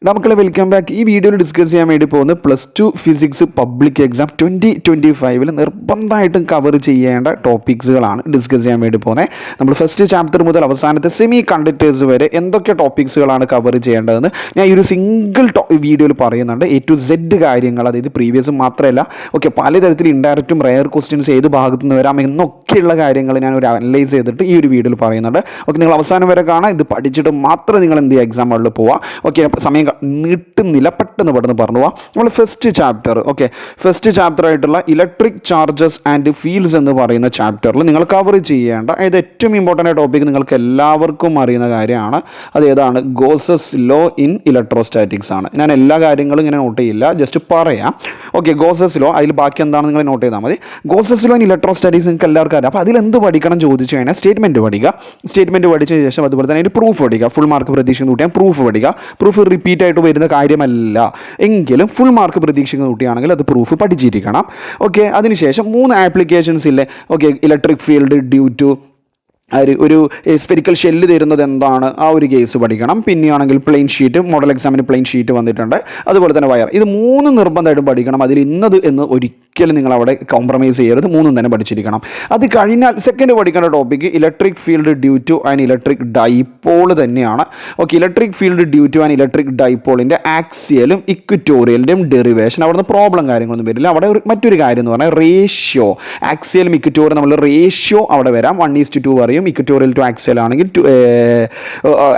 നമുക്കുള്ള welcome back. ഈ വീഡിയോയിൽ ഡിസ്കസ് ചെയ്യാൻ വേണ്ടി പോകുന്നത് +2 ഫിസിക്സ് പബ്ലിക് എക്സാം 2025 നിർബന്ധമായിട്ടും കവർ ചെയ്യേണ്ട ടോപ്പിക്സുകളാണ് ഡിസ്കസ് ചെയ്യാൻ വേണ്ടി പോകുന്നത്. നമ്മൾ ഫസ്റ്റ് ചാപ്റ്റർ മുതൽ അവസാനത്തെ സെമി കണ്ടക്ടേഴ്സ് വരെ എന്തൊക്കെ ടോപ്പിക്സുകളാണ് കവർ ചെയ്യേണ്ടതെന്ന് ഞാൻ ഈ ഒരു സിംഗിൾ വീഡിയോയിൽ പറയുന്നുണ്ട്. A to Z കാര്യങ്ങൾ, അതായത് പ്രീവിയസ് മാത്രമല്ല, ഓക്കെ, പലതരത്തിൽ ഇൻഡയറക്റ്റും റെയർ ക്വസ്റ്റ്യൻസ് ഏത് ഭാഗത്തു നിന്ന് വരാം എന്നൊക്കെയുള്ള കാര്യങ്ങൾ ഞാൻ ഒരു അനലൈസ് ചെയ്തിട്ട് ഈ ഒരു വീഡിയോയിൽ പറയുന്നുണ്ട്. ഓക്കെ, നിങ്ങൾ അവസാനം വരെ കാണാം. ഇത് പഠിച്ചിട്ട് മാത്രം നിങ്ങൾ എന്ത് ചെയ്യുക, എക്സാം ഹാളിൽ പോവുക. ഓക്കെ, സമയം നീട്ടുന്നില്ല, പെട്ടെന്ന് പറഞ്ഞു പോവാം. നമ്മൾ first chapter, okay, first chapter ആയിട്ടുള്ള ഇലക്ട്രിക് ചാർജസ് ആൻഡ് ഫീൽഡ്സ് എന്ന് പറയുന്ന ചാപ്റ്ററിൽ നിങ്ങൾ കവർ ചെയ്യേണ്ട ഏറ്റവും ഇമ്പോർട്ടൻ്റ് ടോപ്പിക് നിങ്ങൾക്ക് എല്ലാവർക്കും അറിയുന്ന കാര്യമാണ്. അത് ഏതാണ്? ഗോസസ് ലോ ഇൻ ഇലക്ട്രോസ്റ്റാറ്റിക്സ് ആണ്. ഞാൻ എല്ലാ കാര്യങ്ങളും ഇങ്ങനെ നോട്ട് ചെയ്യില്ല, ജസ്റ്റ് പറയാം. ഓക്കെ, ഗോസസ് ലോ, അതിൽ ബാക്കി എന്താണെന്ന് നിങ്ങൾ നോട്ട് ചെയ്താൽ മതി. ഗോസസ് ലോ ഇൻ ഇലക്ട്രോസ്റ്റാറ്റിക്സ് നിങ്ങൾക്ക് എല്ലാവർക്കും അറിയാം. അപ്പോൾ അതിൽ എന്ത് പഠിക്കണം ചോദിച്ചു കഴിഞ്ഞാൽ സ്റ്റേറ്റ്മെൻറ്റ് പഠിക്കുക. സ്റ്റേറ്റ്മെൻറ്റ് പഠിച്ച ശേഷം അതുപോലെ തന്നെ അതിൻ്റെ പ്രൂഫ് പഠിക്കുക. ഫുൾ മാർക്ക് പ്രതീക്ഷിക്കുന്ന കുട്ടിയാണ് പ്രൂഫ് പഠിക്കുക. പ്രൂഫ് റിപ്പീറ്റ് ആയിട്ട് വരുന്ന കാര്യമല്ല എങ്കിലും ഫുൾ മാർക്ക് പ്രതീക്ഷിക്കുന്ന കുട്ടിയാണെങ്കിൽ അത് പ്രൂഫ് പഠിച്ചിരിക്കണം. ഓക്കെ, അതിനുശേഷം 3 ആപ്ലിക്കേഷൻസ് ഇല്ലേ. Okay, electric field due to ഒരു സ്പെരിക്കൽ ഷെല്ല് തരുന്നത് എന്താണ്, ആ ഒരു കേസ് പഠിക്കണം. പിന്നെയാണെങ്കിൽ പ്ലെയിൻ ഷീറ്റ്, മോഡൽ എക്സാമിന് പ്ലെയിൻ ഷീറ്റ് വന്നിട്ടുണ്ട്. അതുപോലെ തന്നെ വയർ. ഇത് 3 നിർബന്ധമായിട്ടും പഠിക്കണം. അതിൽ ഇന്നത് എന്ന് ഒരിക്കലും നിങ്ങൾ അവിടെ കോംപ്രമൈസ് ചെയ്യരുത്. 3 തന്നെ പഠിച്ചിരിക്കണം. അത് കഴിഞ്ഞാൽ സെക്കൻഡ് പഠിക്കേണ്ട topic electric field due to an electric dipole തന്നെയാണ്. Okay, electric field due to an electric ഡൈപോളിൻ്റെ ആക്സിയലും ഇക്വറ്റോറിയലിൻ്റെയും ഡെറിവേഷൻ. അവിടുന്ന് പ്രോബ്ലം കാര്യങ്ങളൊന്നും വരില്ല. അവിടെ മറ്റൊരു കാര്യം എന്ന് പറഞ്ഞാൽ റേഷ്യോ, ആക്സിയലും ഇക്വറ്റോറിയലും നമ്മൾ റേഷ്യോ അവിടെ വരാം. 1:2 പറയും. ഇക്വറ്റോറിയൽ ടു ആക്സിയൽ ആണെങ്കിൽ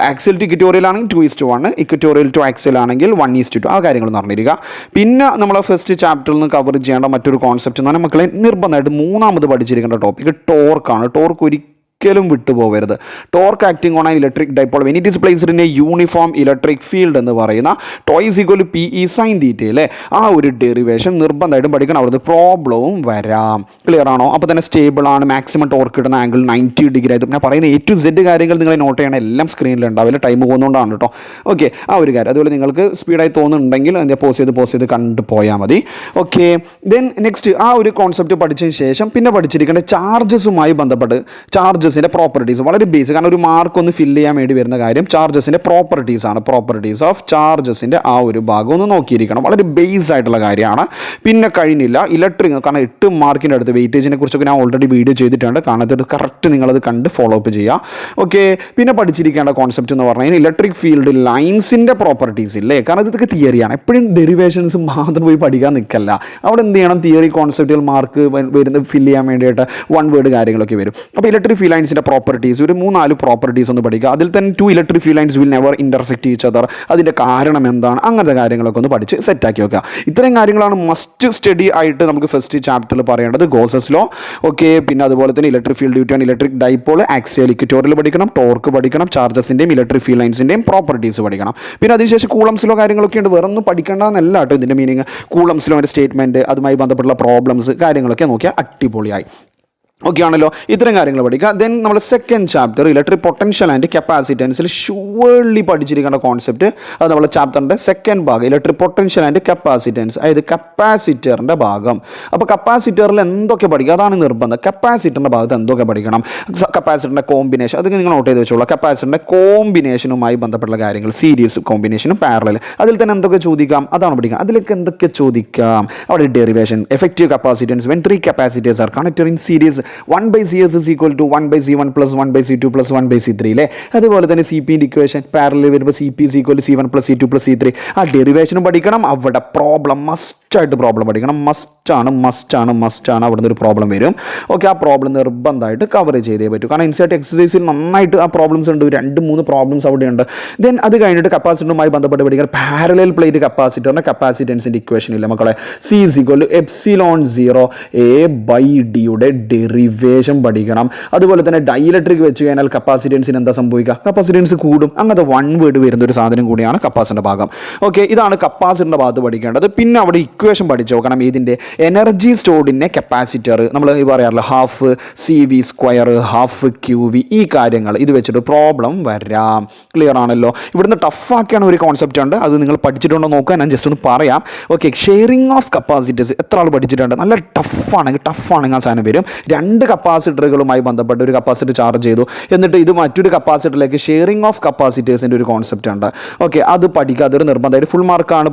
ആക്സിയൽ ടു ഇക്വറ്റോറിയൽ ആണെങ്കിൽ 2:1, ഇക്വറ്റോറിയൽ ടു ആക്സിയൽ ആണെങ്കിൽ 1:2. ആ കാര്യങ്ങളൊന്നും അറിഞ്ഞിരിക്കുക. പിന്നെ നമ്മൾ ഫസ്റ്റ് ചാപ്റ്ററിൽ നിന്ന് കവർ ചെയ്യേണ്ട മറ്റൊരു കോൺസെപ്റ്റ് എന്ന് പറഞ്ഞാൽ മക്കളെ നിർബന്ധമായിട്ട് 3ാമത് പഠിച്ചിരിക്കേണ്ട ടോപ്പിക്ക് ടോർക്കാണ്. ടോർക്ക് ഒരിക്കലും വിട്ടുപോകരുത്. Torque acting on an electric dipole when it is placed in a uniform electric field എന്ന് പറയുന്ന tau is equal PE sine theta അല്ലേ, ആ ഒരു ഡെറിവേഷൻ നിർബന്ധമായിട്ടും പഠിക്കണം. അവിടുത്തെ പ്രോബ്ലവും വരാം. ക്ലിയർ ആണോ? അപ്പോൾ തന്നെ സ്റ്റേബിൾ ആണ്. മാക്സിമം ടോർക്ക് കിട്ടുന്ന ആംഗിൾ 90 ഡിഗ്രി ആയിട്ട്. ഞാൻ പറയുന്ന A to Z കാര്യങ്ങൾ നിങ്ങൾ നോട്ട് ചെയ്യണം. എല്ലാം സ്ക്രീനിൽ ഉണ്ടാവില്ല, ടൈം പോകുന്നതുകൊണ്ടാണ് കേട്ടോ. ഓക്കെ, ആ ഒരു കാര്യം. അതുപോലെ നിങ്ങൾക്ക് സ്പീഡായി തോന്നുന്നുണ്ടെങ്കിൽ അതിൻ്റെ പോസ് ചെയ്ത് കണ്ടു പോയാൽ മതി. ഓക്കെ, ദെൻ നെക്സ്റ്റ് ആ ഒരു കോൺസെപ്റ്റ് പഠിച്ചതിന് ശേഷം പിന്നെ പഠിച്ചിരിക്കേണ്ട ചാർജസുമായി ബന്ധപ്പെട്ട് ചാർജസിൻ്റെ പ്രോപ്പർട്ടീസ്. വളരെ ബേസിക് ആണ്. ഒരു മാർക്ക് ഒന്ന് ഫില്ല് ചെയ്യാൻ വേണ്ടി വരുന്ന കാര്യം ചാർജസിൻ്റെ പ്രോപ്പർട്ടീസ് ആണ്. പ്രോപ്പർട്ടീസ് ഓഫ് ചാർജസിൻ്റെ ആ ഒരു ഭാഗം ഒന്ന് നോക്കിയിരിക്കണം. വളരെ ബേസ് ആയിട്ടുള്ള കാര്യമാണ്. പിന്നെ കഴിഞ്ഞില്ല ഇലക്ട്രിക്, കാരണം 8 മാർക്കിൻ്റെ അടുത്ത് വെയിറ്റേജിനെ കുറിച്ചൊക്കെ ഞാൻ ഓൾറെഡി വീഡിയോ ചെയ്തിട്ടുണ്ട്. കാണാത്തത് കറക്റ്റ് നിങ്ങളത് കണ്ട് ഫോളോ അപ്പ് ചെയ്യുക. ഓക്കെ, പിന്നെ പഠിച്ചിരിക്കേണ്ട കോൺസെപ്റ്റ് എന്ന് പറഞ്ഞാൽ ഇലക്ട്രിക് ഫീൽഡ് ലൈൻസിൻ്റെ പ്രോപ്പർട്ടീസ് ഇല്ലേ, കാരണം ഇതൊക്കെ തിയറിയാണ്. എപ്പോഴും ഡെറിവേഷൻസ് മാത്രം പോയി പഠിക്കാൻ നിൽക്കല്ല. അവിടെ എന്ത് ചെയ്യണം, തിയറി കോൺസെപ്റ്റുകൾ മാർക്ക് വരുന്ന ഫില്ല് ചെയ്യാൻ വേണ്ടിയിട്ട് 1 വേർഡ് കാര്യങ്ങളൊക്കെ വരും. അപ്പോൾ ഇലക്ട്രിക് ഫീൽഡ് ലൈൻസിൻ്റെ പ്രോപ്പർട്ടീസ് ഒരു 3-4 പ്രോപ്പർട്ടീസ് ഒന്ന് പഠിക്കുക. അതിൽ തന്നെ 2 electric field lines will never intersect each other. അതിൻ്റെ കാരണം എന്താണ്, അങ്ങനത്തെ കാര്യങ്ങളൊക്കെ ഒന്ന് പഠിച്ച് സെറ്റാക്കി വെക്കുക. ഇത്രയും കാര്യങ്ങളാണ് മസ്റ്റ് സ്റ്റഡി ആയിട്ട് നമുക്ക് ഫസ്റ്റ് ചാപ്റ്ററിൽ പറയേണ്ടത്. ഗോസസ് ലോ, ഓക്കെ, പിന്നെ അതുപോലെ തന്നെ electric field due to an electric dipole, axial equatorial പഠിക്കണം, ടോർക്ക് പഠിക്കണം, ചാർജസിൻ്റെയും ഇലക്ട്രിക് ഫീൽഡ് ലൈൻസിൻ്റെയും പ്രോപ്പർട്ടീസ് പഠിക്കണം. പിന്നെ അതിനുശേഷം കൂളംസ് ലോ കാര്യങ്ങളൊക്കെ ഉണ്ട്. വേറെ ഒന്നും പഠിക്കേണ്ടതെന്നല്ല കേട്ടോ ഇതിൻ്റെ മീനിങ്. കൂളംസ് ലോൻ്റെ സ്റ്റേറ്റ്മെൻറ്റ്, അതുമായി ബന്ധപ്പെട്ടുള്ള പ്രോബ്ലംസ് കാര്യങ്ങളൊക്കെ നോക്കിയാൽ അടിപൊളിയായി. ഓക്കെ ആണല്ലോ, ഇത്തരം കാര്യങ്ങൾ പഠിക്കുക. ദെൻ നമ്മൾ second chapter electric potential and കപ്പാസിറ്റൻസിൽ ഷുവർലി പഠിച്ചിരിക്കേണ്ട കോൺസെപ്റ്റ്, അത് നമ്മുടെ ചാപ്റ്ററിൻ്റെ സെക്കൻഡ് ഭാഗം ഇലക്ട്രിക് പൊട്ടൻഷ്യൽ ആൻഡ് കപ്പാസിറ്റൻസ്, അതായത് കപ്പാസിറ്ററിൻ്റെ ഭാഗം. അപ്പോൾ കപ്പാസിറ്ററിൽ എന്തൊക്കെ പഠിക്കുക, അതാണ് നിർബന്ധം. കപ്പാസിറ്ററിൻ്റെ ഭാഗത്ത് എന്തൊക്കെ പഠിക്കണം, കപ്പാസിറ്ററിൻ്റെ കോമ്പിനേഷൻ, അതൊക്കെ നിങ്ങൾ നോട്ട് ചെയ്ത് വെച്ചോളൂ. കപ്പാസിറ്ററിൻ്റെ കോമ്പിനേഷനുമായി ബന്ധപ്പെട്ടുള്ള കാര്യങ്ങൾ, സീരീസ് കോമ്പിനേഷനും പാരലൽ, അതിൽ തന്നെ എന്തൊക്കെ ചോദിക്കാം അതാണ് പഠിക്കുക. അതിലേക്ക് എന്തൊക്കെ ചോദിക്കാം, അവിടെ derivation, effective capacitance when 3 capacitors are connected in series 1/CS is equal to 1/C1 plus 1/C2 plus 1/C3 അല്ലേ. അതുപോലെ തന്നെ CPൻ്റെ ഇക്വേഷൻ പാരലൽ വരുമ്പോൾ CP is equal to C1 plus C2 plus C3. ആ ഡെറിവേഷനും പഠിക്കണം. അവിടെ പ്രോബ്ലം മസ്റ്റായിട്ട് പ്രോബ്ലം പഠിക്കണം. മസ്റ്റാണ് അവിടെ നിന്ന് ഒരു പ്രോബ്ലം വരും. ഓക്കെ, ആ പ്രോബ്ലം നിർബന്ധമായിട്ട് കവർ ചെയ്തേ പറ്റൂ. കാരണം ഇൻസൈറ്റ് എക്സസൈസിൽ നന്നായിട്ട് ആ പ്രോബ്ലംസ് ഉണ്ട്. 2-3 പ്രോബ്ലംസ് അവിടെയുണ്ട്. ദെൻ അത് കഴിഞ്ഞിട്ട് കപ്പാസിറ്ററുമായി ബന്ധപ്പെട്ട് പഠിക്കണം. പാരലൽ പ്ലേറ്റ് കപ്പാസിറ്ററിൻ്റെ കപ്പാസിറ്റൻസിൻ്റെ ഇക്വേഷൻ ഇല്ല മക്കളെ. C is equal to ε0 A/D യുടെ ഡെറിവേഷൻ പഠിക്കണം. അതുപോലെ തന്നെ ഡൈഇലക്ട്രിക് വെച്ച് കഴിഞ്ഞാൽ കപ്പാസിറ്റൻസിന് എന്താ സംഭവിക്കുക, കപ്പാസിറ്റൻസ് കൂടും. അങ്ങനത്തെ 1 വേർഡ് വരുന്ന ഒരു സാധനം കൂടിയാണ് കപ്പാസിറ്ററിൻ്റെ ഭാഗം. ഓക്കെ, ഇതാണ് കപ്പാസിറ്ററിൻ്റെ ഭാഗത്ത് പഠിക്കേണ്ടത്. പിന്നെ അവിടെ ഇക്വേഷൻ പഠിച്ചു നോക്കണം. ഇതിൻ്റെ എനർജി സ്റ്റോർഡിൻ്റെ കപ്പാസിറ്റർ നമ്മൾ പറയാറില്ല ഹാഫ് CV², ഹാഫ് QV, ഈ കാര്യങ്ങൾ ഇത് വെച്ചിട്ട് പ്രോബ്ലം വരാം. ക്ലിയർ ആണല്ലോ? ഇവിടുന്ന് ടഫാക്കിയാണ് ഒരു കോൺസെപ്റ്റ് ഉണ്ട്, അത് നിങ്ങൾ പഠിച്ചിട്ടുണ്ടോ നോക്കുക. ഞാൻ ജസ്റ്റ് ഒന്ന് പറയാം. ഓക്കെ, ഷെയറിംഗ് ഓഫ് കപ്പാസിറ്റേഴ്സ് എത്ര ആൾ പഠിച്ചിട്ടുണ്ട്? നല്ല ടഫാണെങ്കിൽ ആ സാധനം വരും. 2 കപ്പാസിറ്ററുകളുമായി ബന്ധപ്പെട്ട് ഒരു കപ്പാസിറ്റർ ചാർജ് ചെയ്തു, എന്നിട്ട് ഇത് മറ്റൊരു കപ്പാസിറ്ററിലേക്ക് ഷെയറിംഗ് ഓഫ് കപ്പാസിറ്റേഴ്സിൻ്റെ ഒരു കോൺസെപ്റ്റ് ഉണ്ട്. ഓക്കെ, അത് പഠിക്കുക. അതൊരു നിർബന്ധമായിട്ട് ഫുൾ മാർക്കാണ്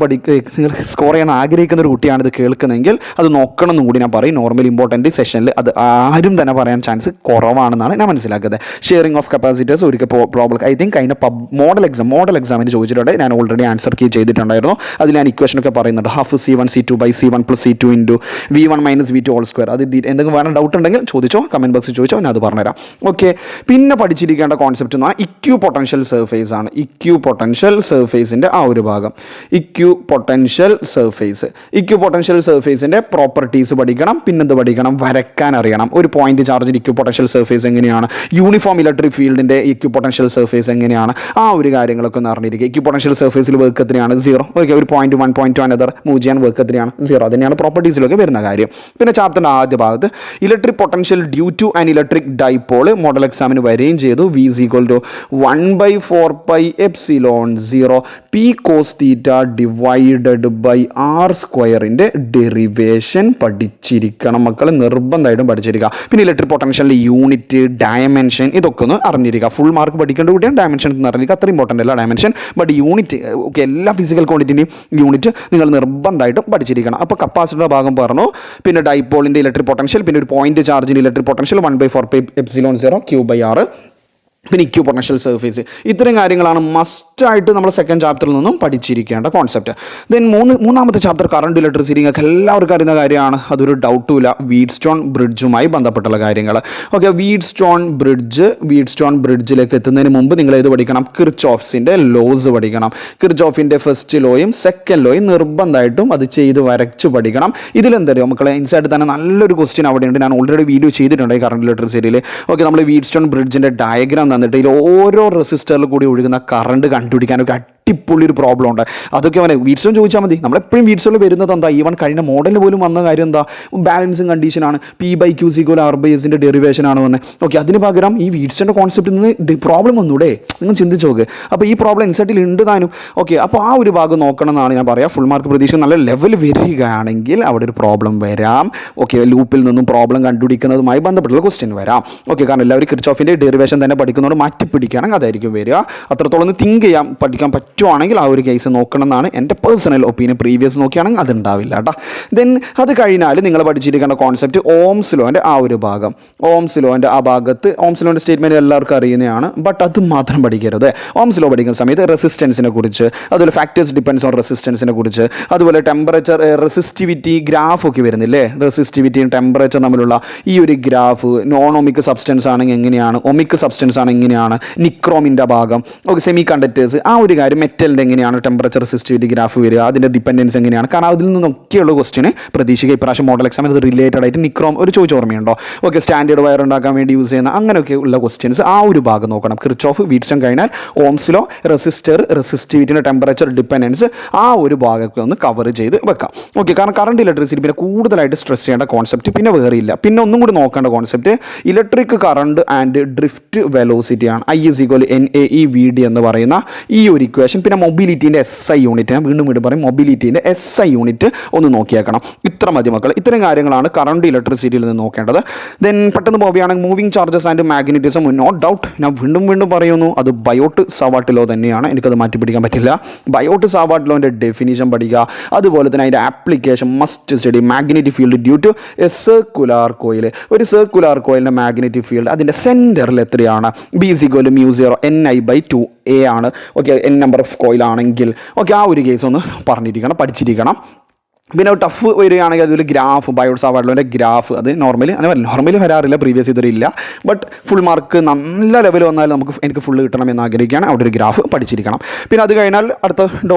നിങ്ങൾ സ്കോർ ചെയ്യാൻ ആഗ്രഹിക്കുന്ന ഒരു കുട്ടിയാണ് ഇത് കേൾക്കുന്നതെങ്കിൽ അത് നോക്കണം എന്നും കൂടി ഞാൻ പറയും. നോർമൽ ഇമ്പോർട്ടൻറ്റ് സെഷനിൽ അത് ആരും തന്നെ പറയാൻ ചാൻസ് കുറവാണെന്നാണ് ഞാൻ മനസ്സിലാക്കുന്നത്. ഷെയറിംഗ് ഓഫ് കപ്പാസിറ്റേഴ്സ് ഒരിക്കൽ പ്രോബ്ലം ഐ തിങ്ക് അതിൻ്റെ മോഡൽ എക്സാമിന് ചോദിച്ചിട്ടുണ്ട്. ഞാൻ ഓൾറെഡി ആൻസർ കീ ചെയ്തിട്ടുണ്ടായിരുന്നു. അതിൽ ഞാൻ ഇക്വേഷനൊക്കെ പറയുന്നുണ്ട്. Half C1 C2/C1 + C2 × V1 - V2 whole square. അത് എന്തെങ്കിലും വേണം ഡൗട്ട് ഉണ്ടെങ്കിൽ ചോദിച്ചോ, കമൻറ്റ് ബോക്സിൽ ചോദിച്ചോ, ഞാൻ അത് പറഞ്ഞുതരാം. ഓക്കെ, പിന്നെ പഠിച്ചിരിക്കേണ്ട കോൺസെപ്റ്റ് എന്ന് പറഞ്ഞാൽ ഇക്യു പൊട്ടൻഷ്യൽ സർഫേസ് ആണ്. ഇക്യു പൊട്ടൻഷ്യൽ സർഫേസിൻ്റെ ആ ഒരു ഭാഗം, ഇക്യു പൊട്ടൻഷ്യൽ സർഫേസിൻ്റെ പ്രോപ്പർട്ടീസ് പഠിക്കണം. പിന്നെന്ത് പഠിക്കണം? വരയ്ക്കാൻ അറിയണം. ഒരു പോയിന്റ് ചാർജിൻ്റെ ഇക്യു പൊട്ടൻഷ്യൽ സർഫേസ് എങ്ങനെയാണ്, യൂണിഫോം ഇലക്ട്രിക് ഫീൽഡിൻ്റെ ഇക്യു പൊട്ടൻഷ്യൽ സർഫേസ് എങ്ങനെയാണ്, ആ ഒരു കാര്യങ്ങളൊക്കെ ഒന്ന് അറിഞ്ഞിരിക്കുക. ഇക്യു പൊട്ടൻഷ്യൽ സർഫേസിൽ വർക്ക് എത്രയാണ്? 0. ഓക്കെ, ഒരു പോയിന്റ് 1 പോയിന്റ് അനദർ മൂവ് ചെയ്യാൻ വർക്ക് എത്രയാണ്? 0. അതുതന്നെയാണ് പ്രോപ്പർട്ടീസിലൊക്കെ വരുന്ന കാര്യം. പിന്നെ ചാപ്റ്ററിൻ്റെ ആദ്യ ഭാഗത്ത് electric potential due to an electric dipole model എക്സാമിന് വരികയും ചെയ്തു. V = 1/4πε0 P cos θ /R² derivation പഠിച്ചിരിക്കണം മക്കൾ, നിർബന്ധമായിട്ടും പഠിച്ചിരിക്കുക. പിന്നെ ഇലക്ട്രിക് പൊട്ടൻഷ്യലിൻ്റെ യൂണിറ്റ്, ഡയമെൻഷൻ, ഇതൊക്കെ ഒന്ന് അറിഞ്ഞിരിക്കുക. ഫുൾ മാർക്ക് പഠിക്കേണ്ട കൂടിയാണ് ഡയമെൻഷൻ എന്ന് അറിഞ്ഞിരിക്കുക. അത്ര ഇമ്പോർട്ടൻ്റ് അല്ല ഡയമെൻഷൻ, ബട്ട് യൂണിറ്റ് ഓക്കെ, എല്ലാ ഫിസിക്കൽ ക്വാണ്ടിറ്റിൻ്റെയും യൂണിറ്റ് നിങ്ങൾ നിർബന്ധമായിട്ടും പഠിച്ചിരിക്കണം. അപ്പോൾ കപ്പാസിറ്ററിൻ്റെ ഭാഗം പറഞ്ഞു, പിന്നെ ഡൈപോളിൻ്റെ ഇലക്ട്രിക് പൊട്ടൻഷ്യൽ, പിന്നെ ഒരു പോയിന്റ് ചാർജിൻ്റെ ഇലക്ട്രിക് പൊട്ടൻഷ്യൽ 1/4πε0 Q/R, പിന്നെ ഇക്യു പൊട്ടൻഷ്യൽ സർഫേസ്. ഇത്രയും കാര്യങ്ങളാണ് മസ്റ്റായിട്ട് നമ്മൾ സെക്കൻഡ് ചാപ്റ്ററിൽ നിന്നും പഠിച്ചിരിക്കേണ്ട കോൺസെപ്റ്റ്. ദെൻ മൂന്നാമത്തെ ചാപ്റ്റർ കറണ്ട് ഇലക്ട്രിസിറ്റി. നിങ്ങൾക്ക് എല്ലാവർക്കും അറിയുന്ന കാര്യമാണ്, അതൊരു ഡൗട്ടുമില്ല. വീറ്റ്സ്റ്റോൺ ബ്രിഡ്ജുമായി ബന്ധപ്പെട്ടുള്ള കാര്യങ്ങൾ. ഓക്കെ, വീറ്റ്സ്റ്റോൺ ബ്രിഡ്ജിലേക്ക് എത്തുന്നതിന് മുമ്പ് നിങ്ങൾ ഏത് പഠിക്കണം? കിർച്ചോഫ്സിൻ്റെ ലോസ് പഠിക്കണം. കിർച്ചോഫിൻ്റെ ഫസ്റ്റ് ലോയും സെക്കൻഡ് ലോയും നിർബന്ധമായിട്ടും അത് ചെയ്ത് വരച്ച് പഠിക്കണം. ഇതിലെന്തറിയോ മക്കളെ, ഇൻസൈഡ് തന്നെ നല്ലൊരു ക്വസ്റ്റ്യൻ അവിടെയുണ്ട്. ഞാൻ ഓൾറെഡി വീഡിയോ ചെയ്തിട്ടുണ്ട് ഈ കറണ്ട് ഇലക്ട്രിസിറ്റിയിൽ. ഓക്കെ, നമ്മൾ വീറ്റ്സ്റ്റോൺ ബ്രിഡ്ജിൻ്റെ ഡയഗ്രാം തന്നിട്ട് ഇതിൽ ഓരോ റെസിസ്റ്ററിൽ കൂടി ഒഴുകുന്ന കറണ്ട് കണ്ടുപിടിക്കാനൊക്കെ അടിപൊളി ഒരു പ്രോബ്ലം ഉണ്ട്. അതൊക്കെ അവനെ വീറ്റ്സ്റ്റോൺ ചോദിച്ചാൽ മതി. നമ്മളെപ്പോഴും വീറ്റ്സ്റ്റോണിൽ വരുന്നത് എന്താ, ഈവൻ കഴിഞ്ഞ മോഡലിൽ പോലും വന്ന കാര്യം എന്താ, ബാലൻസിങ് കണ്ടീഷനാണ്. P/Q = R/S ഡെറിവേഷൻ ആണ് വന്നത്. ഓക്കെ, അതിന് പകരം ഈ വീറ്റ്സ്റ്റോണിൻ്റെ കോൺസെപ്റ്റിൽ നിന്ന് പ്രോബ്ലം വന്നൂടെ, നിങ്ങൾ ചിന്തിച്ച് നോക്ക്. അപ്പോൾ ഈ പ്രോബ്ലം ഇൻസൈറ്റിൽ ഉണ്ട് താനും. ഓക്കെ, അപ്പോൾ ആ ഒരു ഭാഗം നോക്കണം എന്നാണ് ഞാൻ പറയുക. ഫുൾ മാർക്ക് പ്രതീക്ഷ നല്ല ലെവൽ വരികയാണെങ്കിൽ അവിടെ ഒരു പ്രോബ്ലം വരാം. ഓക്കെ, ലൂപ്പിൽ നിന്നും പ്രോബ്ലം കണ്ടുപിടിക്കുന്നതുമായി ബന്ധപ്പെട്ടുള്ള ക്വസ്റ്റ്യൻ വരാം. ഓക്കെ, കാരണം എല്ലാവരും കിർച്ചോഫിൻ്റെ ഡെറിവേഷൻ തന്നെ പഠിക്കുന്നതുകൊണ്ട് മാറ്റി പിടിക്കുകയാണെങ്കിൽ അതായിരിക്കും വരിക. അത്രത്തോളം തിങ്ക് ചെയ്യാൻ പഠിക്കാൻ പറ്റുവാണെങ്കിൽ ആ ഒരു കേസ് നോക്കണം എന്നാണ് എൻ്റെ പേഴ്സണൽ ഒപ്പീനിയൻ. പ്രീവിയസ് നോക്കുകയാണെങ്കിൽ അതുണ്ടാവില്ല കേട്ടോ. ദെൻ അത് കഴിഞ്ഞാൽ നിങ്ങൾ പഠിച്ചിരിക്കേണ്ട കോൺസെപ്റ്റ് ഓംസ് ലോൻ്റെ ആ ഒരു ഭാഗം. ഓംസ് ലോൻ്റെ ആ ഭാഗത്ത് ഓംസ് ലോൻ്റെ സ്റ്റേറ്റ്മെൻറ്റ് എല്ലാവർക്കും അറിയുന്നതാണ്, ബട്ട് അത് മാത്രം പഠിക്കരുത്. ഓംസ് ലോ പഠിക്കുന്ന സമയത്ത് റെസിസ്റ്റൻസിനെ കുറിച്ച്, അതുപോലെ ഫാക്ടേഴ്സ് ഡിപ്പെൻഡ്സ് ഓൺ റെസിസ്റ്റൻസിനെ കുറിച്ച്, അതുപോലെ ടെമ്പറേച്ചർ, റെസിസ്റ്റിവിറ്റി ഗ്രാഫൊക്കെ വരുന്നില്ലേ, റെസിസ്റ്റിവിറ്റിയും ടെമ്പറേച്ചർ തമ്മിലുള്ള ഈ ഒരു ഗ്രാഫ്, നോൺ ഒമിക് സബ്സ്റ്റൻസ് ആണെങ്കിൽ എങ്ങനെയാണ്, ഒമിക് സബ്സ്റ്റൻസ് ആണ് എങ്ങനെയാണ്, നിക്രോമിൻ്റെ ഭാഗം, ഓക്കെ, സെമി കണ്ടക്ടേഴ്സ്, ആ ഒരു കാര്യം, മെറ്റലിൻ്റെ എങ്ങനെയാണ് ടെമ്പറേച്ചർ റെസിസ്റ്റിവിറ്റി ഗ്രാഫ് വരിക, അതിൻ്റെ ഡിപ്പെൻഡൻസ് എങ്ങനെയാണ്. കാരണം അതിൽ നിന്നൊക്കെയുള്ള ക്വസ്റ്റിന് പ്രതീക്ഷിക്കുക. ഇപ്രാവശ്യം മോഡൽ എക്സാമിൽ അത് റിലേറ്റഡ് ആയിട്ട് നിക്രോം ഒരു ചോദിച്ച ഓർമ്മയുണ്ടോ? ഓക്കെ, സ്റ്റാൻഡേർഡ് വയർ ഉണ്ടാക്കാൻ വേണ്ടി യൂസ് ചെയ്യുന്ന അങ്ങനെയൊക്കെ ഉള്ള ക്വസ്റ്റ്യൻസ് ആ ഒരു ഭാഗം നോക്കണം. കിർച്ചോഫ്, വീറ്റ്സ്റ്റോൺ കഴിഞ്ഞാൽ ഓംസ് ലോ, റെസിസ്റ്റർ, റെസിസ്റ്റിവിറ്റിൻ്റെ ടെമ്പറേച്ചർ ഡിപ്പെൻഡൻസ്, ആ ഒരു ഭാഗമൊക്കെ ഒന്ന് കവർ ചെയ്ത് വെക്കാം. ഓക്കെ, കാരണം കറണ്ട് ഇലക്ട്രിസിറ്റി പിന്നെ കൂടുതലായിട്ട് സ്ട്രെസ് ചെയ്യേണ്ട കോൺസെപ്റ്റ് പിന്നെ വേറെയില്ല. പിന്നെ ഒന്നും കൂടി നോക്കേണ്ട concept electric current and drift വെലോസിറ്റിയാണ്. I = NAE/VD എന്ന് പറയുന്ന ഈ ഒരു ഇക്വേഷൻ. പിന്നെ മൊബിലിറ്റീൻ്റെ SI യൂണിറ്റ്, ഞാൻ വീണ്ടും പറയും, മൊബിലിറ്റീൻ്റെ SI യൂണിറ്റ് ഒന്ന് നോക്കിയേക്കണം. ഇത്ര മതി മക്കൾ. ഇത്തരം കാര്യങ്ങളാണ് കറണ്ട് ഇലക്ട്രിസിറ്റിയിൽ നിന്ന് നോക്കേണ്ടത്. ദെൻ പെട്ടെന്ന് പോവുകയാണെങ്കിൽ moving charges and magnetism, no doubt ഞാൻ വീണ്ടും പറയുന്നു, അത് ബയോട്ട് സാവാർട്ട് ലോ തന്നെയാണ്. എനിക്കത് മാറ്റി പിടിക്കാൻ പറ്റില്ല. ബയോട്ട് സാവാർട്ട് ലോൻ്റെ ഡെഫിനിഷൻ പഠിക്കുക. അതുപോലെ തന്നെ അതിൻ്റെ application must study. Magnetic field due to a circular coil. ഒരു സർക്കുലാർ കോയിലിൻ്റെ മാഗ്നറ്റിക് ഫീൽഡ് അതിൻ്റെ സെൻറ്ററിൽ എത്രയാണ്? B = μ0 Ni/2a ആണ്. Okay, N number of coil ആണെങ്കിൽ ഓക്കെ, ആ ഒരു കേസ് ഒന്ന് പറഞ്ഞിരിക്കണം, പഠിച്ചിരിക്കണം. പിന്നെ ടഫ് വരികയാണെങ്കിൽ അതൊരു ഗ്രാഫ്, ബയോട്ട് സാവാർട്ട് ഗ്രാഫ്, അത് നോർമലി വരാറില്ല, പ്രീവിയസ് ഇതുവരെ ഇല്ല. ബട്ട് ഫുൾ മാർക്ക് നല്ല ലെവൽ വന്നാൽ എനിക്ക് ഫുൾ കിട്ടണം എന്ന് ആഗ്രഹിക്കുകയാണ്, അവിടെ ഒരു ഗ്രാഫ് പഠിച്ചിരിക്കണം. പിന്നെ അത് കഴിഞ്ഞാൽ അടുത്ത